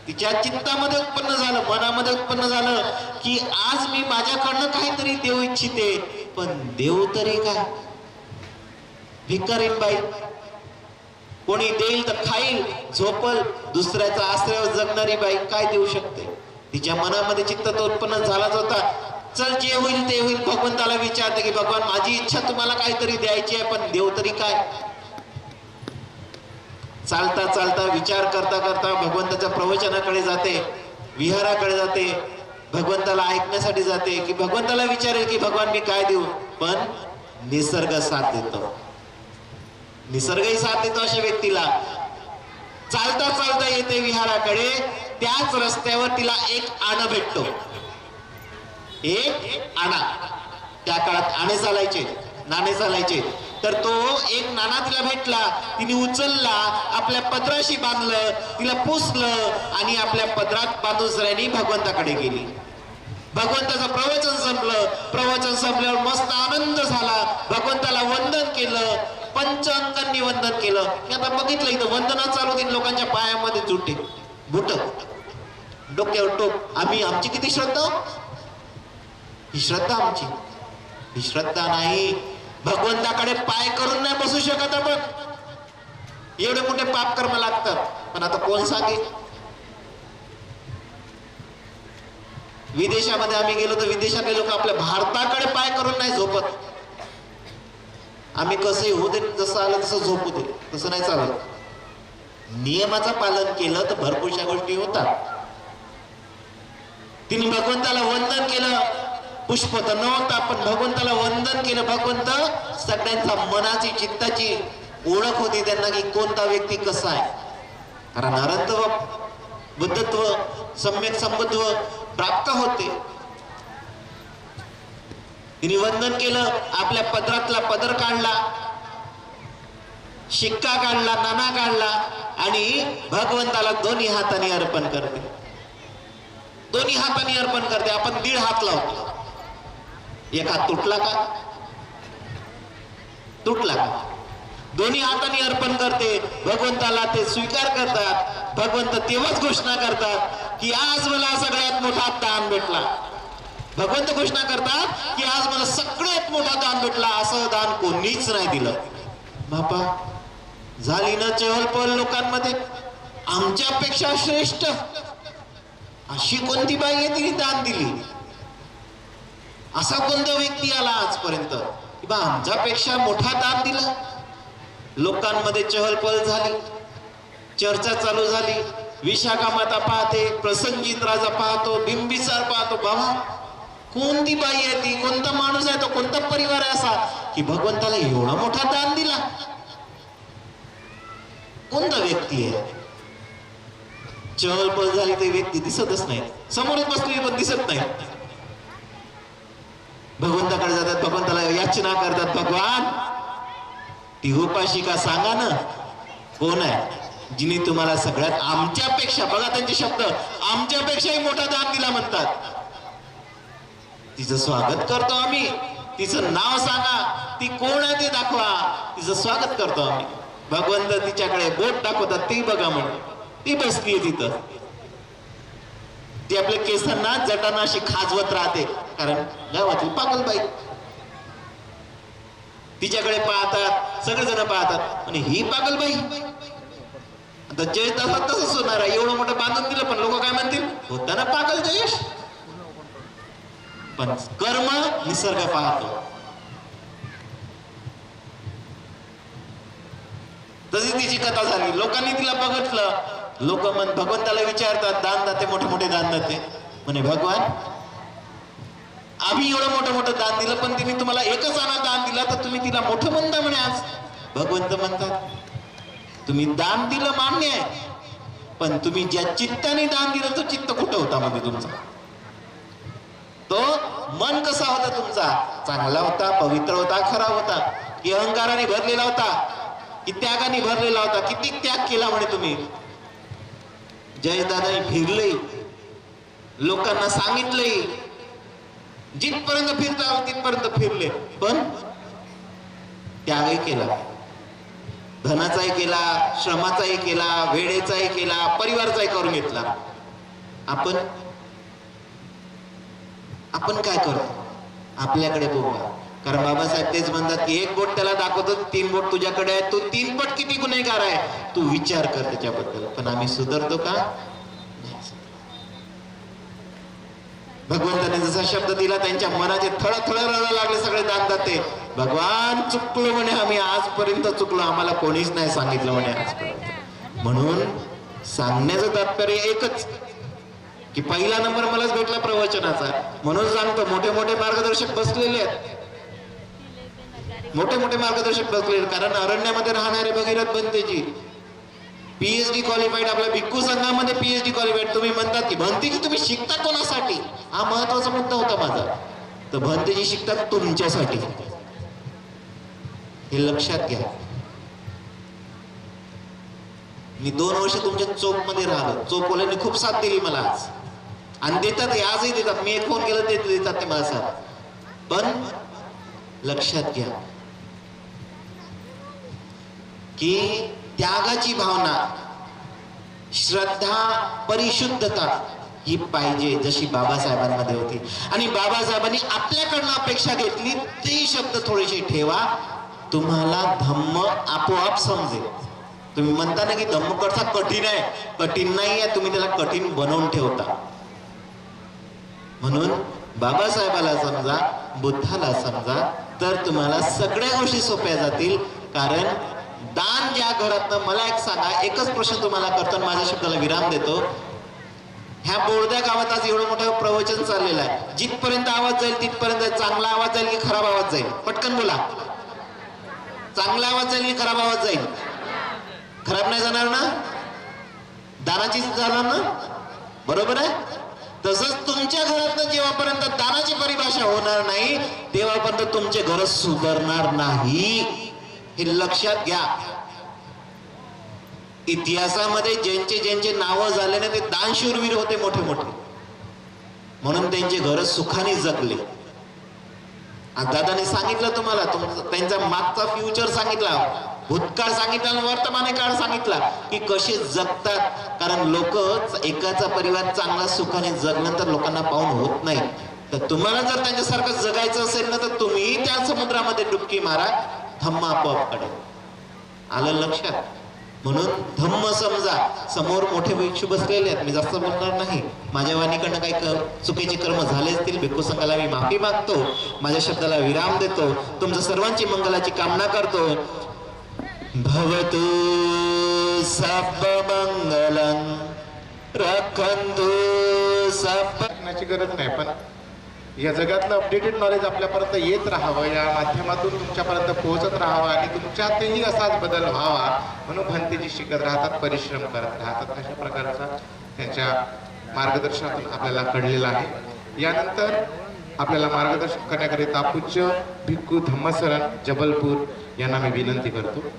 Speaker 13: तिच्या चित्तामध्ये उत्पन्न झालं, मनामध्ये उत्पन्न झालं की आज मी माझ्याकडनं काहीतरी देऊ इच्छिते, पण देऊ तरी काय. भिकारीन बाई, कोणी देईल तर खाईल, झोपल, दुसऱ्याचा आश्रयावर जगणारी बाई काय देऊ शकते. तिच्या मनामध्ये चित्त तो उत्पन्न झालाच होता. चल जे होईल ते होईल. भगवंताला विचारते की भगवान माझी इच्छा तुम्हाला काहीतरी द्यायची आहे, पण देव तरी काय. चालता चालता विचार करता करता भगवंताच्या प्रवचनाकडे जाते, विहाराकडे जाते, भगवंताला ऐकण्यासाठी जाते की भगवंताला विचारेल की भगवान मी काय देऊ. पण निसर्ग साथ देतो, निसर्गही साथ देतो अशा व्यक्तीला. चालता चालता येते विहाराकडे. त्याच रस्त्यावर तिला एक आणा भेटतो, एक आणा. त्या काळात आणे चालायचे, नाणे चालायचे. तर तो एक नाणा तिला भेटला. तिने उचलला, आपल्या पदराशी बांधलं, तिला पुसलं आणि आपल्या पदरात बांधून सगळ्यांनी भगवंताकडे गेली. भगवंताचं प्रवचन संपलं. प्रवचन संपल्यावर मस्त आनंद झाला. भगवंताला वंदन केलं, पंचांगांनी वंदन केलं. आता बघितलं इथं वंदना चालू होती, लोकांच्या पायामध्ये जुटे बुट, डोक्यावर टोप. आमची किती श्रद्धा. ही श्रद्धा आमची, ही श्रद्धा नाही. भगवंताकडे पाय करून नाही बसू शकत आपण. एवढे मोठे पाप कर्म लागतात. पण आता कोण सांगे. विदेशामध्ये आम्ही गेलो तर विदेशातले लोक आपल्या भारताकडे पाय करून नाही झोपत. आम्ही कसं होऊ दे, जसं आलं तसं झोपू दे, तसं नाही चालत. नियमाचं पालन केलं तर भरपूरशा गोष्टी होतात. तिने भगवंताला वंदन केलं. पुष्प तर नव्हता, पण भगवंताला वंदन केलं. भगवंत सगळ्यांचा मनाची, चित्ताची ओळख होती त्यांना की कोणता व्यक्ती कसा आहे. कारण अनंतत्व, बुद्धत्व, सम्यक संबुत्व प्राप्त होते. तिने वंदन केलं. आपल्या पदरातला पदर काढला, शिक्का काढला, नाणा काढला आणि भगवंताला दोन्ही हाताने अर्पण करते. दोन्ही हाताने अर्पण करते. आपण 1.5 हात लावतो. एक हात तुटला का, तुटला का. दोन्ही हाताने अर्पण करते. भगवंताला ते स्वीकार करतात. भगवंत तेव्हाच घोषणा करतात की आज मला सगळ्यात मोठा दान भेटला. भगवंत घोषणा करतात की आज मला सगळ्यात मोठा दान भेटला. असं दान कोणीच नाही दिलं. बापा झाली ना चहलपहल लोकांमध्ये. आमच्यापेक्षा श्रेष्ठ अशी कोणती बाई आहे तिने दान दिली. असा कोणता व्यक्ती आला आजपर्यंत की बा आमच्यापेक्षा मोठा दान दिला. लोकांमध्ये चहलपहल झाली, चर्चा चालू झाली. विशाखा माता पाहते, प्रसंजित राजा पाहतो, बिंबिसार पाहतो. बाबा कोणती बाई आहे ती, कोणता माणूस आहे तो, कोणता परिवार आहे असा की भगवंताला एवढा मोठा दान दिला. कोणता व्यक्ती आहे. चहलपहल झाली ते व्यक्ती दिसतच नाही. समोरच बसलेली पण दिसत नाही. भगवंताकडे जातात, भगवंताला याचना करतात. भगवान ती उपाशिका सांगा ना कोण आहे जिने तुम्हाला सगळ्यात आमच्यापेक्षा, बघा त्यांचे शब्द, आमच्यापेक्षाही मोठा दान दिला म्हणतात. तिचं स्वागत करतो आम्ही. तिचं नाव सांगा, ती कोण आहे ते दाखवा, तिचं स्वागत करतो आम्ही. भगवंत तिच्याकडे बोट दाखवतात, ती बघा म्हणून. ती बसलीये तिथं. ती आपल्या केसांना जटांना अशी खाजवत राहते, कारण गावातील पागलबाई. तिच्याकडे पाहतात, सगळेजण पाहतात, आणि ही पागलबाई. आता जयेश दादा तसंच होणार आहे. एवढं मोठं बांधून दिलं, पण लोक काय म्हणतील, होता ना पागल जयेश. पण कर्म निसर्ग पाहतो. तशी तिची कथा झाली. लोकांनी तिला बघितलं. लोक भगवंताला विचारतात, दान दाते, मोठे मोठे दान दाते, म्हणे भगवान आम्ही एवढं मोठं मोठं दान दिलं, पण तिने तुम्हाला एकच आणा दान दिला, तर तुम्ही तिला मोठं म्हणता म्हणे. आज भगवंत म्हणतात, तुम्ही दान दिलं मान्य आहे, पण तुम्ही ज्या चित्ताने दान दिलं तो चित्त कुठं होता मध्ये तुमचा? तो मन कसा होता तुमचा? चांगला होता, पवित्र होता, खरा होता, की अहंकाराने भरलेला होता, की त्यागाने भरलेला होता? किती त्याग केला म्हणे तुम्ही. जयदादा फिरले, लोकांना सांगितले, जिथपर्यंत फिरता तिथपर्यंत फिरले, पण त्यागही केला. धनाचाही केला, श्रमाचाही केला, वेळेचाही केला, परिवाराचाही करून घेतला. आपण काय करतो? आपल्याकडे बघा. कारण बाबासाहेब तेच म्हणतात की एक बोट त्याला दाखवतो, 3 बोट तुझ्याकडे आहे, तो 3 पट किती गुन्हेगार आहे, तू विचार कर त्याच्याबद्दल. पण आम्ही सुधारतो का? भगवंताने जसा शब्द दिला, त्यांच्या मनाचे थळथळ रडायला लागले सगळे दानदाते. भगवान चुकलो म्हणे, आम्ही आजपर्यंत चुकलो, आम्हाला कोणीच नाही सांगितलं म्हणे आजपर्यंत. म्हणून सांगण्याचं तात्पर्य एकच, की पहिला नंबर मलाच भेटला प्रवचनाचा. म्हणून सांगतो, मोठे मोठे मार्गदर्शक बसलेले आहेत, मोठे मोठे मार्गदर्शक बसलेले. कारण अरण्यामध्ये राहणारे भगीरथ भंतेजी PhD क्वालिफाईड, आपल्या भिक्खू संघामध्ये PhD क्वालिफाईड. तुम्ही म्हणतात की भंतेजी तुम्ही शिकता कोणासाठी? हा महत्वाचा मुद्दा होता माझा. तर भंतेजी शिकतात तुमच्यासाठी, हे लक्षात घ्या. मी 2 वर्ष तुमच्या चोप मध्ये राहिलो. चोपवाल्यांनी खूप साथ दिली मला आज, आणि देतात, आजही देतात. मी एक फोन केला ते देतात ते मला साथ. पण लक्षात घ्या की त्यागाची भावना, श्रद्धा, परिशुद्धता ही पाहिजे, जशी बाबासाहेबांमध्ये होती. आणि बाबासाहेबांनी आपल्याकडनं अपेक्षा घेतली, ते शब्द थोडेसे ठेवा, तुम्हाला धम्म आपोआप समजेल. तुम्ही म्हणता ना की धम्म कसा कठीण आहे, कठीण नाही आहे, तुम्ही त्याला कठीण बनवून ठेवता. म्हणून बाबासाहेबाला समजा, बुद्धाला समजा, तर तुम्हाला सगळ्या गोष्टी सोप्या जातील. कारण दान ज्या घरातनं, मला एक सांगा, एकच प्रश्न तुम्हाला करतो, माझ्या शब्दाला विराम देतो. ह्या बोर्द्या गावात आज एवढं मोठं प्रवचन चाललेलं आहे. जिथपर्यंत आवाज जाईल तिथपर्यंत चांगला आवाज जाईल की खराब आवाज जाईल? पटकन बोला. चांगला आवाज जाईल की खराब आवाज जाईल? खराब नाही जाणार ना? दानाची जाणार ना? बरोबर आहे. तसंच तुमच्या घरातनं जेव्हापर्यंत दानाची परिभाषा होणार नाही, तेव्हापर्यंत तुमचे घर सुधारणार नाही, हे लक्षात घ्या. इतिहासामध्ये ज्यांचे नावं झाले ना, ते दानशूरवीर होते मोठे मोठे, म्हणून त्यांचे घर सुखाने जगले. दादाने सांगितलं तुम्हाला, त्यांचा मागचा फ्युचर सांगितला, भूतकाळ सांगितला, वर्तमान काळ सांगितला की कसे जगतात. कारण लोक, एकाचा परिवार चांगला सुखाने जगल्यानंतर लोकांना पाहून होत नाही. तर तुम्हाला जर त्यांच्यासारखं जगायचं असेल ना, तर तुम्ही त्या समुद्रामध्ये डुबकी मारा, धम्म आपोआप कडे. आलं लक्षात? म्हणून धम्म समजा. समोर मोठे भिक्षू बसलेले आहेत, मी जास्त बोलणार नाही. माझ्या वाणीकडनं काही चुकीचे कर्म झाले असतील, भिक्खू संघाला मी माफी मागतो, माझ्या शब्दाला विराम देतो. तुमच्या सर्वांची मंगलाची कामना करतो. भवतु सर्व मंगलं रक्षन्तु सर्व.
Speaker 7: गरज नाही, पण या जगातलं अपडेटेड नॉलेज आपल्यापर्यंत येत राहावं, या माध्यमातून तुमच्यापर्यंत पोहोचत राहावं, आणि तुमच्यातही असाच बदल व्हावा म्हणून भंतेजी शिकत राहतात, परिश्रम करत राहतात. अशा प्रकारचा त्यांच्या मार्गदर्शनातून आपल्याला कळलेलं आहे. यानंतर आपल्याला मार्गदर्शन करण्याकरिता पूज्य भिक्खू धम्मसरण जबलपूर यांना मी विनंती करतो.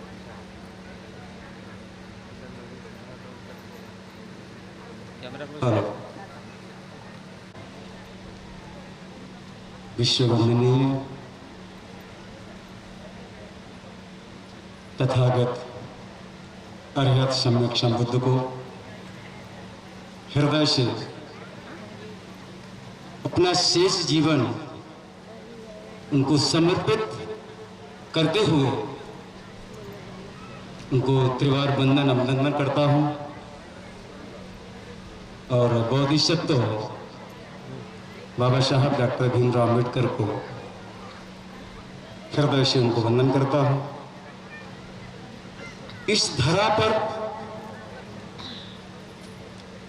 Speaker 14: विश्ववंदनीय तथागत अरिहत सम्यक संबुद्ध को हृदय से
Speaker 12: अपना शेष जीवन उनको समर्पित करते हुए उनको त्रिवार वंदन अभिनंदन करता हूँ और बोधिसत्व बाबा साहब डॉक्टर भीमराव अम्बेडकर को हृदय से उनको वंदन करता हूँ। इस धरा पर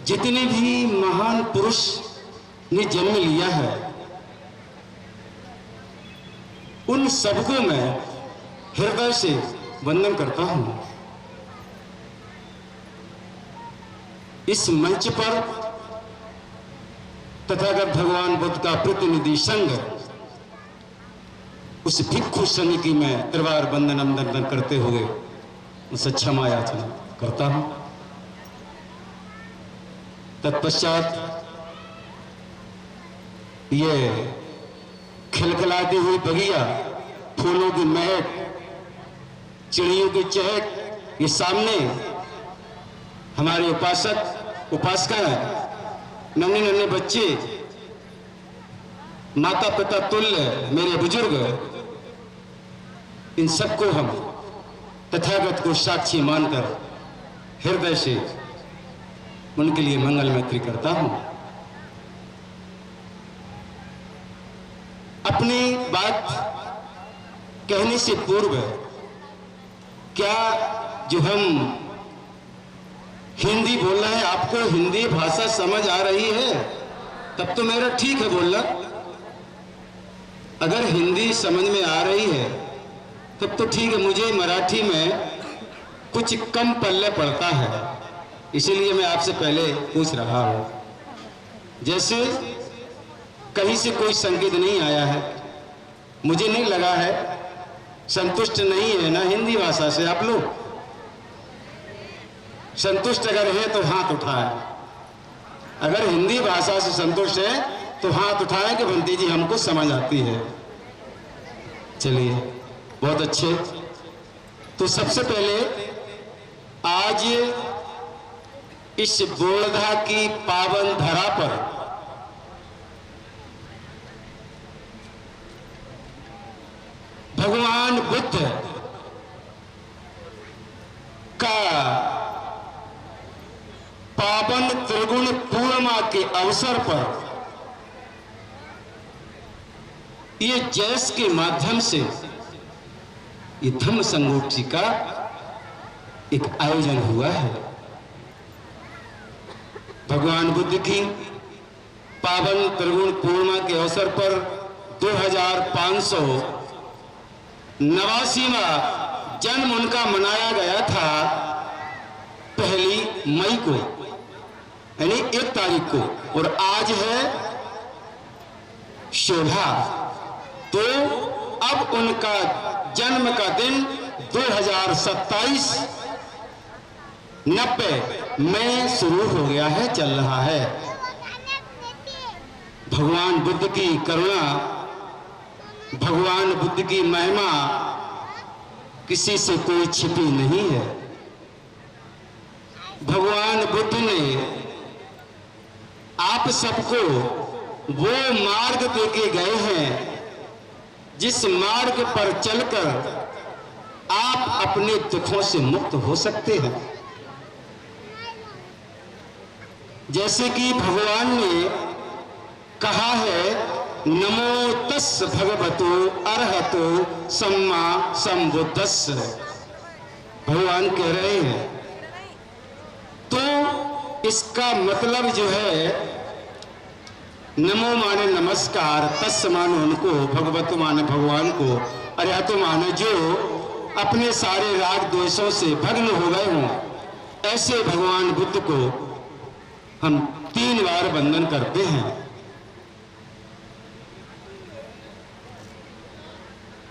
Speaker 12: जितने भी महान पुरुष ने जन्म लिया है उन सबको मैं हृदय से वंदन करता हूँ। इस मंच पर तथागत भगवान बुद्ध का प्रतिनिधि संघ उस भिक्षु संघ की मैं त्रिवार वंदन अभिनंदन करते हुए उसे क्षमा याचना करता हूं। तत्पश्चात ये खिलखिलाती हुई बगिया, फूलों की महक, चिड़ियों की चहक, ये सामने हमारे उपासक उपासकाएं, नन्हे नन्हे बच्चे, माता पिता तुल्य मेरे बुजुर्ग, इन सबको हम तथागत को साक्षी मानकर हृदय से उनके लिए मंगल मैत्री करता हूं। अपनी बात कहने से पूर्व क्या जो हम हिंदी बोल रहे हैं आपको हिंदी भाषा समझ आ रही है? तब तो मेरा ठीक है बोलना। अगर हिंदी समझ में आ रही है तब तो ठीक है। मुझे मराठी में कुछ कम पल्ले पड़ता है, इसीलिए मैं आपसे पहले पूछ रहा हूं। जैसे कहीं से कोई संकेत नहीं आया है, मुझे नहीं लगा है, संतुष्ट नहीं है ना हिंदी भाषा से आप लोग? संतुष्ट अगर है तो हाथ उठाएं। अगर हिंदी भाषा से संतुष्ट है तो हाथ उठाएं कि बंटी जी हमको समझ आती है। चलिए, बहुत अच्छे। तो सबसे पहले आज इस बोड़धा की पावन धरा पर भगवान बुद्ध का पावन त्रिगुण पूर्णिमा के अवसर पर ये जैस के माध्यम से ये धम्म संगोष्ठी का एक आयोजन हुआ है। भगवान बुद्ध की पावन त्रिगुण पूर्णिमा के अवसर पर 2589वां जन्म उनका मनाया गया था 1 मई को, यानी 1 तारीख को, और आज है शोभा। तो अब उनका जन्म का दिन 2027 90 में शुरू हो गया है, चल रहा है। भगवान बुद्ध की करुणा, भगवान बुद्ध की महिमा किसी से कोई छिपी नहीं है। भगवान बुद्ध ने आप सबको वो मार्ग देके गए हैं जिस मार्ग पर चलकर आप अपने दुखों से मुक्त हो सकते हैं। जैसे कि भगवान ने कहा है, नमो तस् भगवतो अरहतो सम्मा संबुद्धस्स। भगवान कह रहे हैं। तो इसका मतलब जो है, नमो माने नमस्कार, तस् माने उनको, भगवत माने भगवान को, अरहतो माने जो अपने सारे राग द्वेषों से भग्न हो गए हों, ऐसे भगवान बुद्ध को हम 3 बार वंदन करते हैं।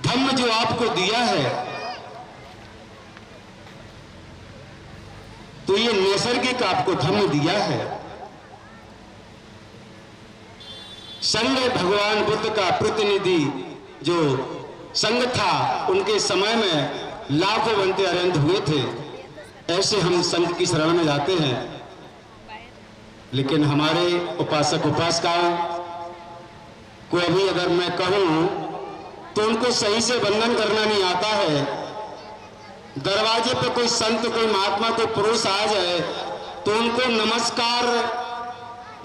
Speaker 12: धम्म जो आपको दिया है तो ये नैसर्गिक आपको धम्म दिया है। संघ भगवान बुद्ध का प्रतिनिधि जो संघ था, उनके समय में लाखों बनते अरविंद हुए थे। ऐसे हम संघ की शरण में जाते हैं, लेकिन हमारे उपासक उपासिकाओं को अभी अगर मैं कहूँ तो उनको सही से वंदन करना नहीं आता है। दरवाजे पे कोई संत, कोई महात्मा, कोई पुरुष आ जाए तो उनको नमस्कार,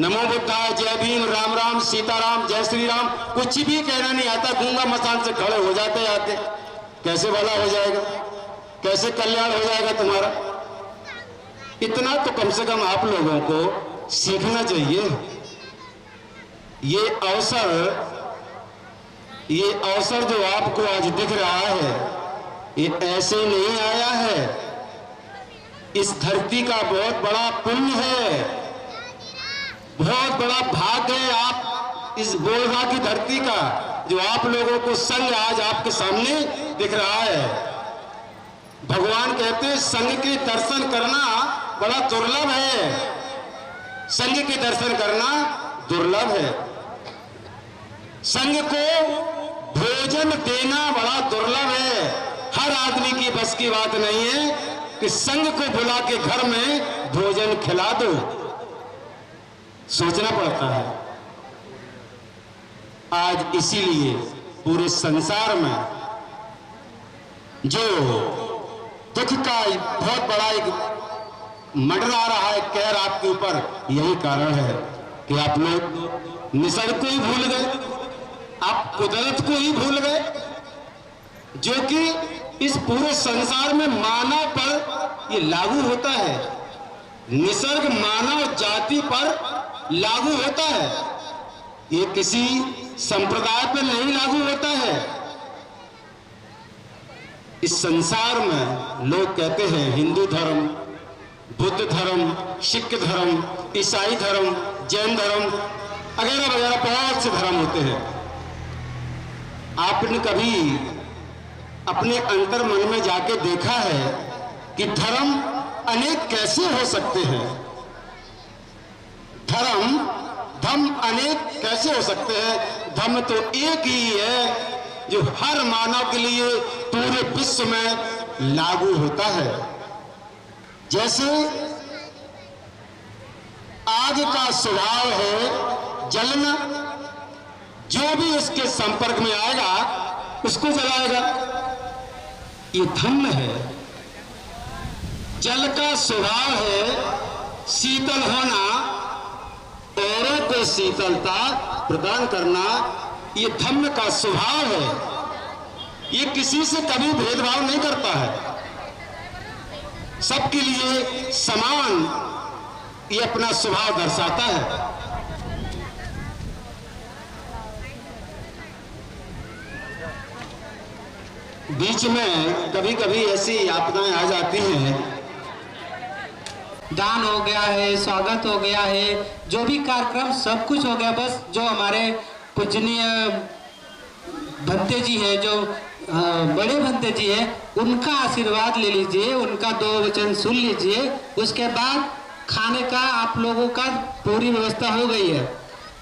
Speaker 12: नमो बुद्धाय, जय भीम, राम राम, सीताराम, जय श्री राम कुछ भी कहना नहीं आता। गूंगा मसान से खड़े हो जाते आके। कैसे भला हो जाएगा, कैसे कल्याण हो जाएगा तुम्हारा? इतना तो कम से कम आप लोगों को सीखना चाहिए। ये अवसर जो आपको आज दिख रहा है, ये ऐसे नहीं आया है। इस धरती का बहुत बड़ा पुण्य है, बहुत बड़ा भाग्य है आप इस बोलवा की धरती का, जो आप लोगों को संघ आज आपके सामने दिख रहा है। भगवान कहते हैं संघ के दर्शन करना बड़ा दुर्लभ है। संघ के दर्शन करना दुर्लभ है। संघ को भोजन देना बड़ा दुर्लभ है। हर आदमी की बस की बात नहीं है कि संघ को बुला के घर में भोजन खिला दो। सोचना पड़ता है। आज इसीलिए पूरे संसार में जो दुख का बहुत बड़ा एक मंडरा रहा है कहर आपके ऊपर, यही कारण है कि आप लोग निसर्ग को ही भूल गए, आप कुदरत को ही भूल गए, जो कि इस पूरे संसार में मानव पर ये लागू होता है। निसर्ग मानव जाति पर लागू होता है, ये किसी संप्रदाय पर नहीं लागू होता है। इस संसार में लोग कहते हैं हिंदू धर्म, बुद्ध धर्म, सिख धर्म, ईसाई धर्म, जैन धर्म वगैरह वगैरह बहुत से धर्म होते हैं। आपने कभी अपने अंतर मन में जाके देखा है कि धर्म अनेक कैसे हो सकते हैं? धर्म अनेक कैसे हो सकते हैं? धर्म तो एक ही है जो हर मानव के लिए पूरे विश्व में लागू होता है। जैसे आग का स्वभाव है जलना, जो भी उसके संपर्क में आएगा उसको जलाएगा। ये धम्म है। जल का स्वभाव है शीतल होना, औरों को शीतलता प्रदान करना, ये धम्म का स्वभाव है। ये किसी से कभी भेदभाव नहीं करता है, सबके लिए समान ये अपना स्वभाव दर्शाता है। बीच में कभी कभी ऐसी आपदाएं आ जाती हैं,
Speaker 11: दान हो गया है, स्वागत हो गया है, जो भी कार्यक्रम सब कुछ हो गया, बस जो हमारे पूजनीय भंते जी है, जो बड़े भंते जी है, उनका आशीर्वाद ले लीजिए, उनका 2 वचन सुन लीजिए, उसके बाद खाने का आप लोगों का पूरी व्यवस्था हो गई है।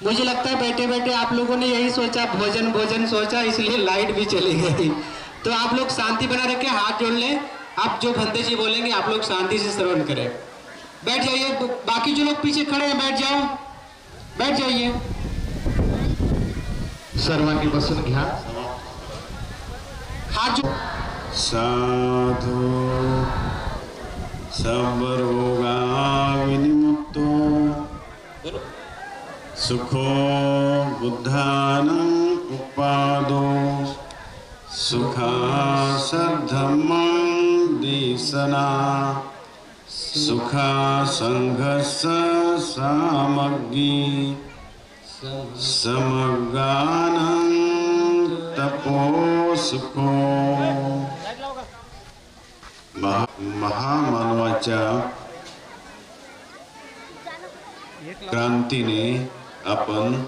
Speaker 11: मुझे लगता है बैठे बैठे आप लोगों ने यही सोचा, भोजन सोचा, इसलिए लाइट भी चली गई। तो आप लोग शांति बना रखे, हाथ जोड़ लें। आप जो भंते जी बोलेंगे आप लोग शांति से श्रवण करें। बैठ जाइए, बाकी जो लोग पीछे खड़े हैं बैठ जाओ, बैठ जाइए।
Speaker 7: सर्वांनी बसून घ्या।
Speaker 11: हाथ जो
Speaker 14: साधु सर्वरोगा विनिमुक्तो सुखो बुद्धानं उपादो सुखा सद्धम्मं देशना सुखा संघर्ष सामग्री समगानं तपो सुखो। महामानवाच्या क्रांतीने आपण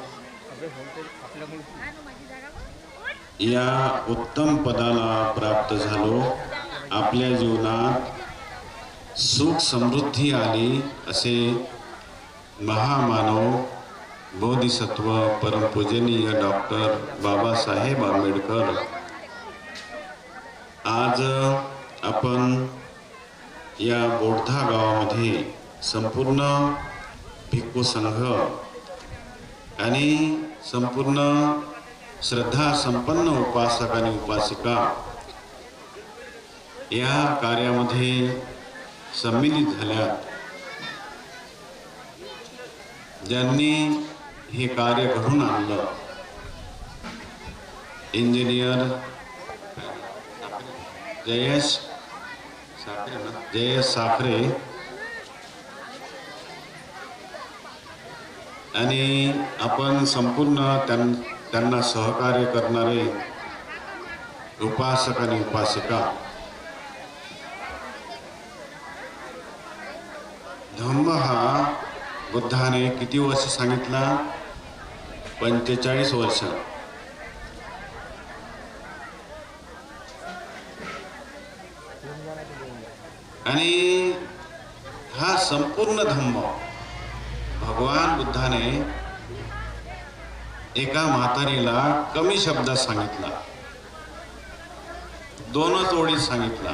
Speaker 14: या उत्तम पदाला प्राप्त झालो। आपल्या जीवनात सुख समृद्धी आली असे महामानव बोधिसत्व परमपूजनीय डॉक्टर बाबासाहेब आंबेडकर आज आपण या बोडधा गावामध्ये संपूर्ण भिक्खू संघ आणि संपूर्ण श्रद्धा संपन्न उपासक आणि उपासिका या कार्यामध्ये सम्मिलित झाल्या. ज्यांनी हे कार्य घडून आणलं, इंजिनियर जयेश साखरे आणि आपण संपूर्ण त्यांना सहकार्य करणारे उपासक आणि उपासिका. धम्म हा बुद्धाने किती वर्ष सांगितला? 45 वर्ष. आणि हा संपूर्ण धम्म भगवान बुद्धाने एका म्हातारीला कमी शब्दात सांगितला, 2च ओळीत सांगितला.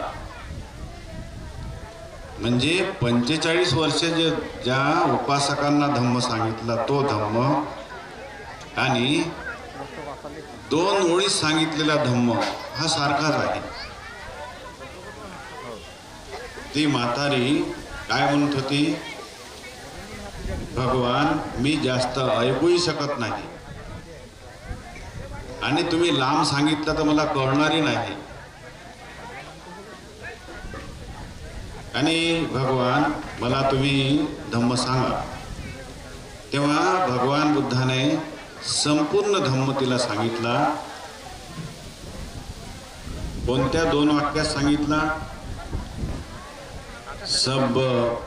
Speaker 14: म्हणजे 45 वर्ष ज्या उपासकांना धम्म सांगितला तो धम्म आणि 2 ओळीत सांगितलेला धम्म हा सारखाच आहे. ती म्हातारी काय म्हणत होती? भगवान, मी जास्त ऐकूही शकत नाही आणि तुम्ही लांब सांगितलं तर मला कळणारही नाही. आणि भगवान, मला तुम्ही धम्म सांगा. तेव्हा भगवान बुद्धाने संपूर्ण धम्म तिला सांगितला. कोणत्या 2 वाक्यात सांगितला? सब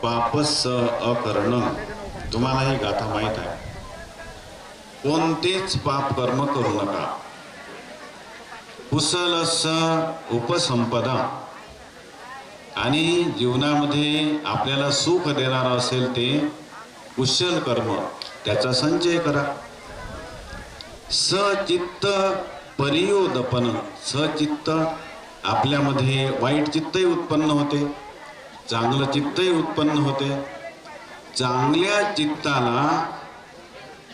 Speaker 14: पापस अकर्ण. तुम्हाला ही गाथा माहीत आहे. कोणतेच पाप कर्म करू नका. कुशलस उपसंपदा. आणि जीवनामध्ये आपल्याला सुख देणारा असेल ते कुशल कर्म, त्याचा संचय करा. सचित्त परियोदपन. सचित्त, आपल्यामध्ये वाईट चित्तही उत्पन्न होते, चांगलं चित्तही उत्पन्न होते. चांगल्या चित्ताला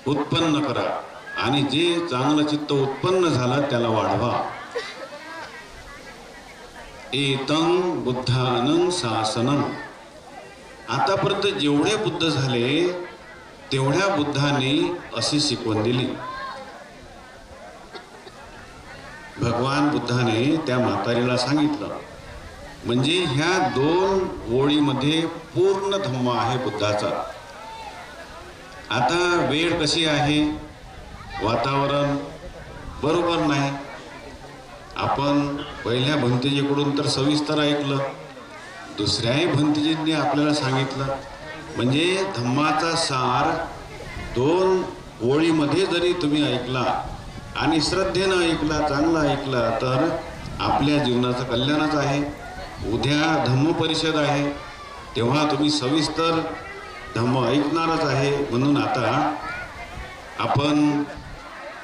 Speaker 14: उत्पन्न करा आणि जे चांगलं चित्त उत्पन्न झालं त्याला वाढवा. एतं बुद्धानं शासनं. आतापर्यंत जेवढे बुद्ध झाले तेवढ्या बुद्धांनी अशी शिकवण दिली. भगवान बुद्धाने त्या म्हातारीला सांगितलं. म्हणजे ह्या 2 ओळीमध्ये पूर्ण धम्म आहे बुद्धाचा. आता वेळ कशी आहे, वातावरण बरोबर नाही. आपण पहिल्या भंतेजीकडून तर सविस्तर ऐकलं, दुसऱ्याही भंतेजींनी आपल्याला सांगितलं. म्हणजे धम्माचा सार 2 ओळीमध्ये जरी तुम्ही ऐकला आणि श्रद्धेनं ऐकला, चांगला ऐकला, तर आपल्या जीवनाचं कल्याणच आहे. उद्या धम्म परिषद आहे, तेव्हा तुम्ही सविस्तर धम्म ऐकणारच आहे. म्हणून आता आपण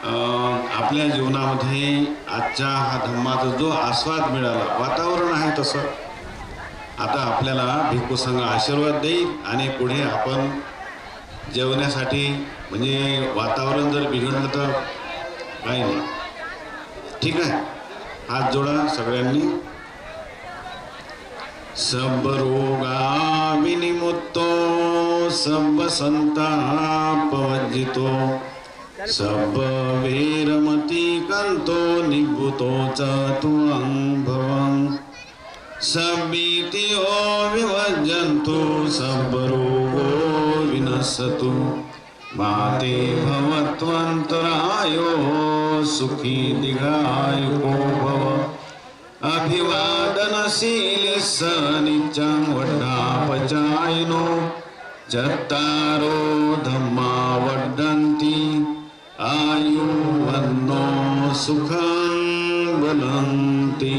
Speaker 14: आपल्या जीवनामध्ये आजच्या हा धम्माचा जो आस्वाद मिळाला, वातावरण आहे तसं, आता आपल्याला भिक्खू संघ आशीर्वाद देईल आणि पुढे आपण जेवण्यासाठी, म्हणजे वातावरण जर बिघडलं तर काही नाही. ठीक आहे, हात जोडा सगळ्यांनी. सब रोगा विनिमुक्तो सब संताप वर्जितो सब वीरमती कंतो निभूतो चतुरं भवं सबीतियो विवर्जन्तु सब रोगो विनश्यतु माते भवत्वन्तरायो सुखी दीर्घायुको भव. अभिवादनशीली स नित्यं वड्डापचायिनो चत्तारो धम्मा वर्धन्ति आयुर्वन्नो सुखं वदन्ति.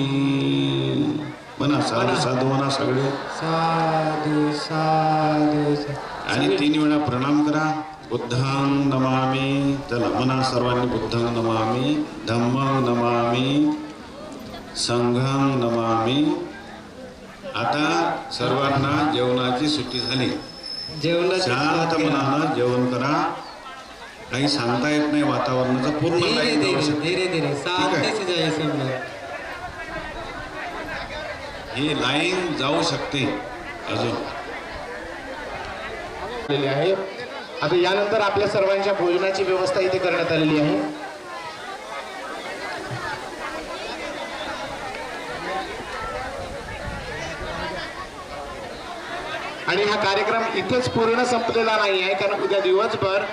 Speaker 14: म्हणा साधू साधू म्हणा सगळे. साधू साधू. आणि 3 वेळा प्रणाम करा. बुद्धं नमामि. चला म्हणा सर्वांनी. बुद्धं नमामि, धम्मं नमामि, संघं नमामि. आता सर्वांना जेवणाची सुट्टी झाली. शांत मनानं जेवण करा. काही सांगता येत नाही वातावरणाचं पूर्ण
Speaker 11: धीरे
Speaker 14: लाईन जाऊ
Speaker 11: धीरे
Speaker 14: शकते.
Speaker 11: धीरे धीरे शांति से जाइए सब लोग.
Speaker 14: ही लाईन जाऊ शकते अजून.
Speaker 7: आहे. आता यानंतर आपल्या सर्वांच्या भोजनाची व्यवस्था इथे करण्यात आलेली आहे. आणि हा कार्यक्रम इथेच पूर्ण संपलेला नाही आहे, कारण उद्या दिवसभर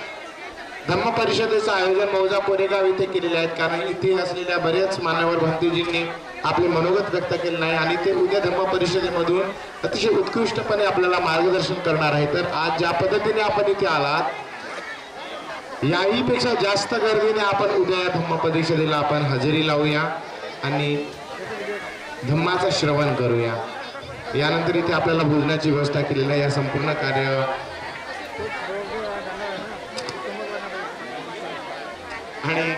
Speaker 7: धम्म परिषदेचं आयोजन मौजा कोरेगाव इथे केलेले आहेत. कारण इथे असलेल्या बरेच मान्यवर भंतेजींनी आपले मनोगत व्यक्त केले नाही आणि ते उद्या धम्म परिषदेमधून अतिशय उत्कृष्टपणे आपल्याला मार्गदर्शन करणार आहे. तर आज ज्या पद्धतीने आपण इथे आलात, याही पेक्षा जास्त गर्दीने आपण उद्या धम्म परिषदेला आपण हजेरी लावूया आणि धम्माचं श्रवण करूया. यानंतर इथे आपल्याला भोजनाची व्यवस्था केलेली आहे. या संपूर्ण कार्य आणि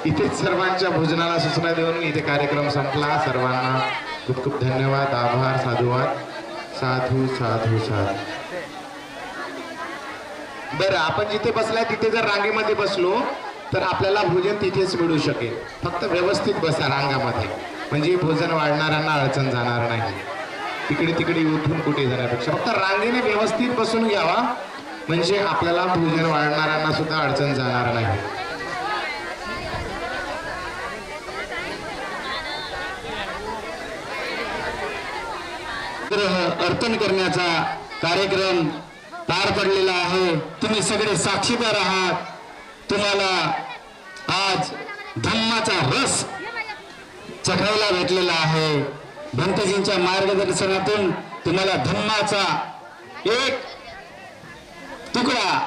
Speaker 7: इथेच सर्वांच्या भोजनाला सूचना देऊन इथे कार्यक्रम संपला. सर्वांना खूप खूप धन्यवाद, आभार, साधुवाद. साधू साधू साधू. बरं, आपण जिथे बसलाय तिथे जर रांगेमध्ये बसलो तर आपल्याला भोजन तिथेच मिळू शकेल. फक्त व्यवस्थित बसा रांगामध्ये, म्हणजे भोजन वाढणाऱ्यांना अडचण जाणार नाही. तिकडे तिकडे उठून कुठे जाण्यापेक्षा फक्त रांगेने व्यवस्थित बसून घ्यावा, म्हणजे आपल्याला भोजन वाढणाऱ्यांना सुद्धा अडचण जाणार नाही.
Speaker 12: अर्पण करण्याचा कार्यक्रम पार पडलेला आहे. तुम्ही सगळे साक्षीदार आहात. तुम्हाला आज धम्माचा रस चखायला भेटलेला आहे. भंतेजींच्या मार्गदर्शनातून तुम्हाला धम्माचा एक तुकडा,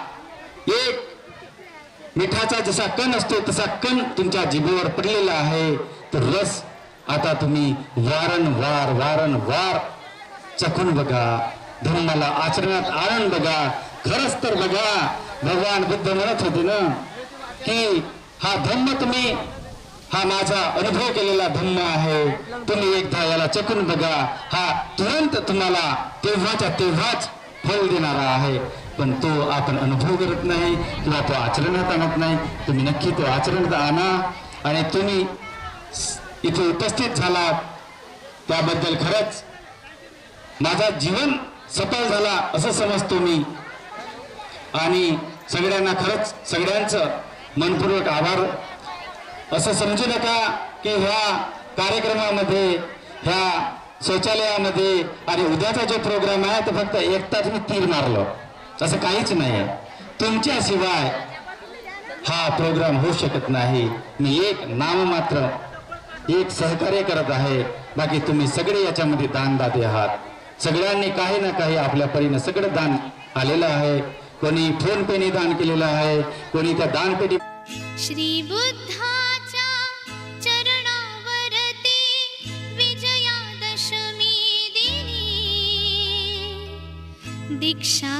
Speaker 12: एक मिठाचा जसा कण असतो तसा कण तुमच्या जिभेवर पडलेला आहे. तर रस आता तुम्ही वारंवार चखून बघा, धम्माला आचरणात आणून बघा. खरंच तर बघा, भगवान बुद्ध म्हणत होते ना की हा धम्म तुम्ही, हा माझा अनुभव केलेला धम्म आहे. तुम्ही एकदा याला चखून बघा. हा तुरंत तुम्हाला तेव्हाच्या तेव्हाच फल देणारा आहे. पण तो आपण अनुभव करत नाही किंवा तो आचरणात आणत नाही. तुम्ही नक्की तो आचरणात आणा. आणि तुम्ही इथे उपस्थित झालात त्याबद्दल खरंच माझा जीवन सफल झाला असं समजतो मी. आणि सगळ्यांना खरंच सगळ्यांचं मनपूर्वक आभार. असं समजू नका की ह्या कार्यक्रमामध्ये, ह्या शौचालयामध्ये आणि उद्याचा जो प्रोग्राम आहे तो फक्त एकटाच मी तीर मारलो, असं काहीच नाही. तुमच्याशिवाय हा प्रोग्राम होऊ शकत नाही. मी एक नाममात्र एक सहकार्य करत आहे. बाकी तुम्ही सगळे याच्यामध्ये दानदाते आहात. सगळ्यांनी काही ना काही आपल्या परीने सगळं दान आलेलं आहे. कोणी फोन पेने दान केलेलं आहे, कोणी त्या दानपेटी.
Speaker 5: श्री बुद्धाच्या चरणावरती विजयादशमी दिनी दीक्षा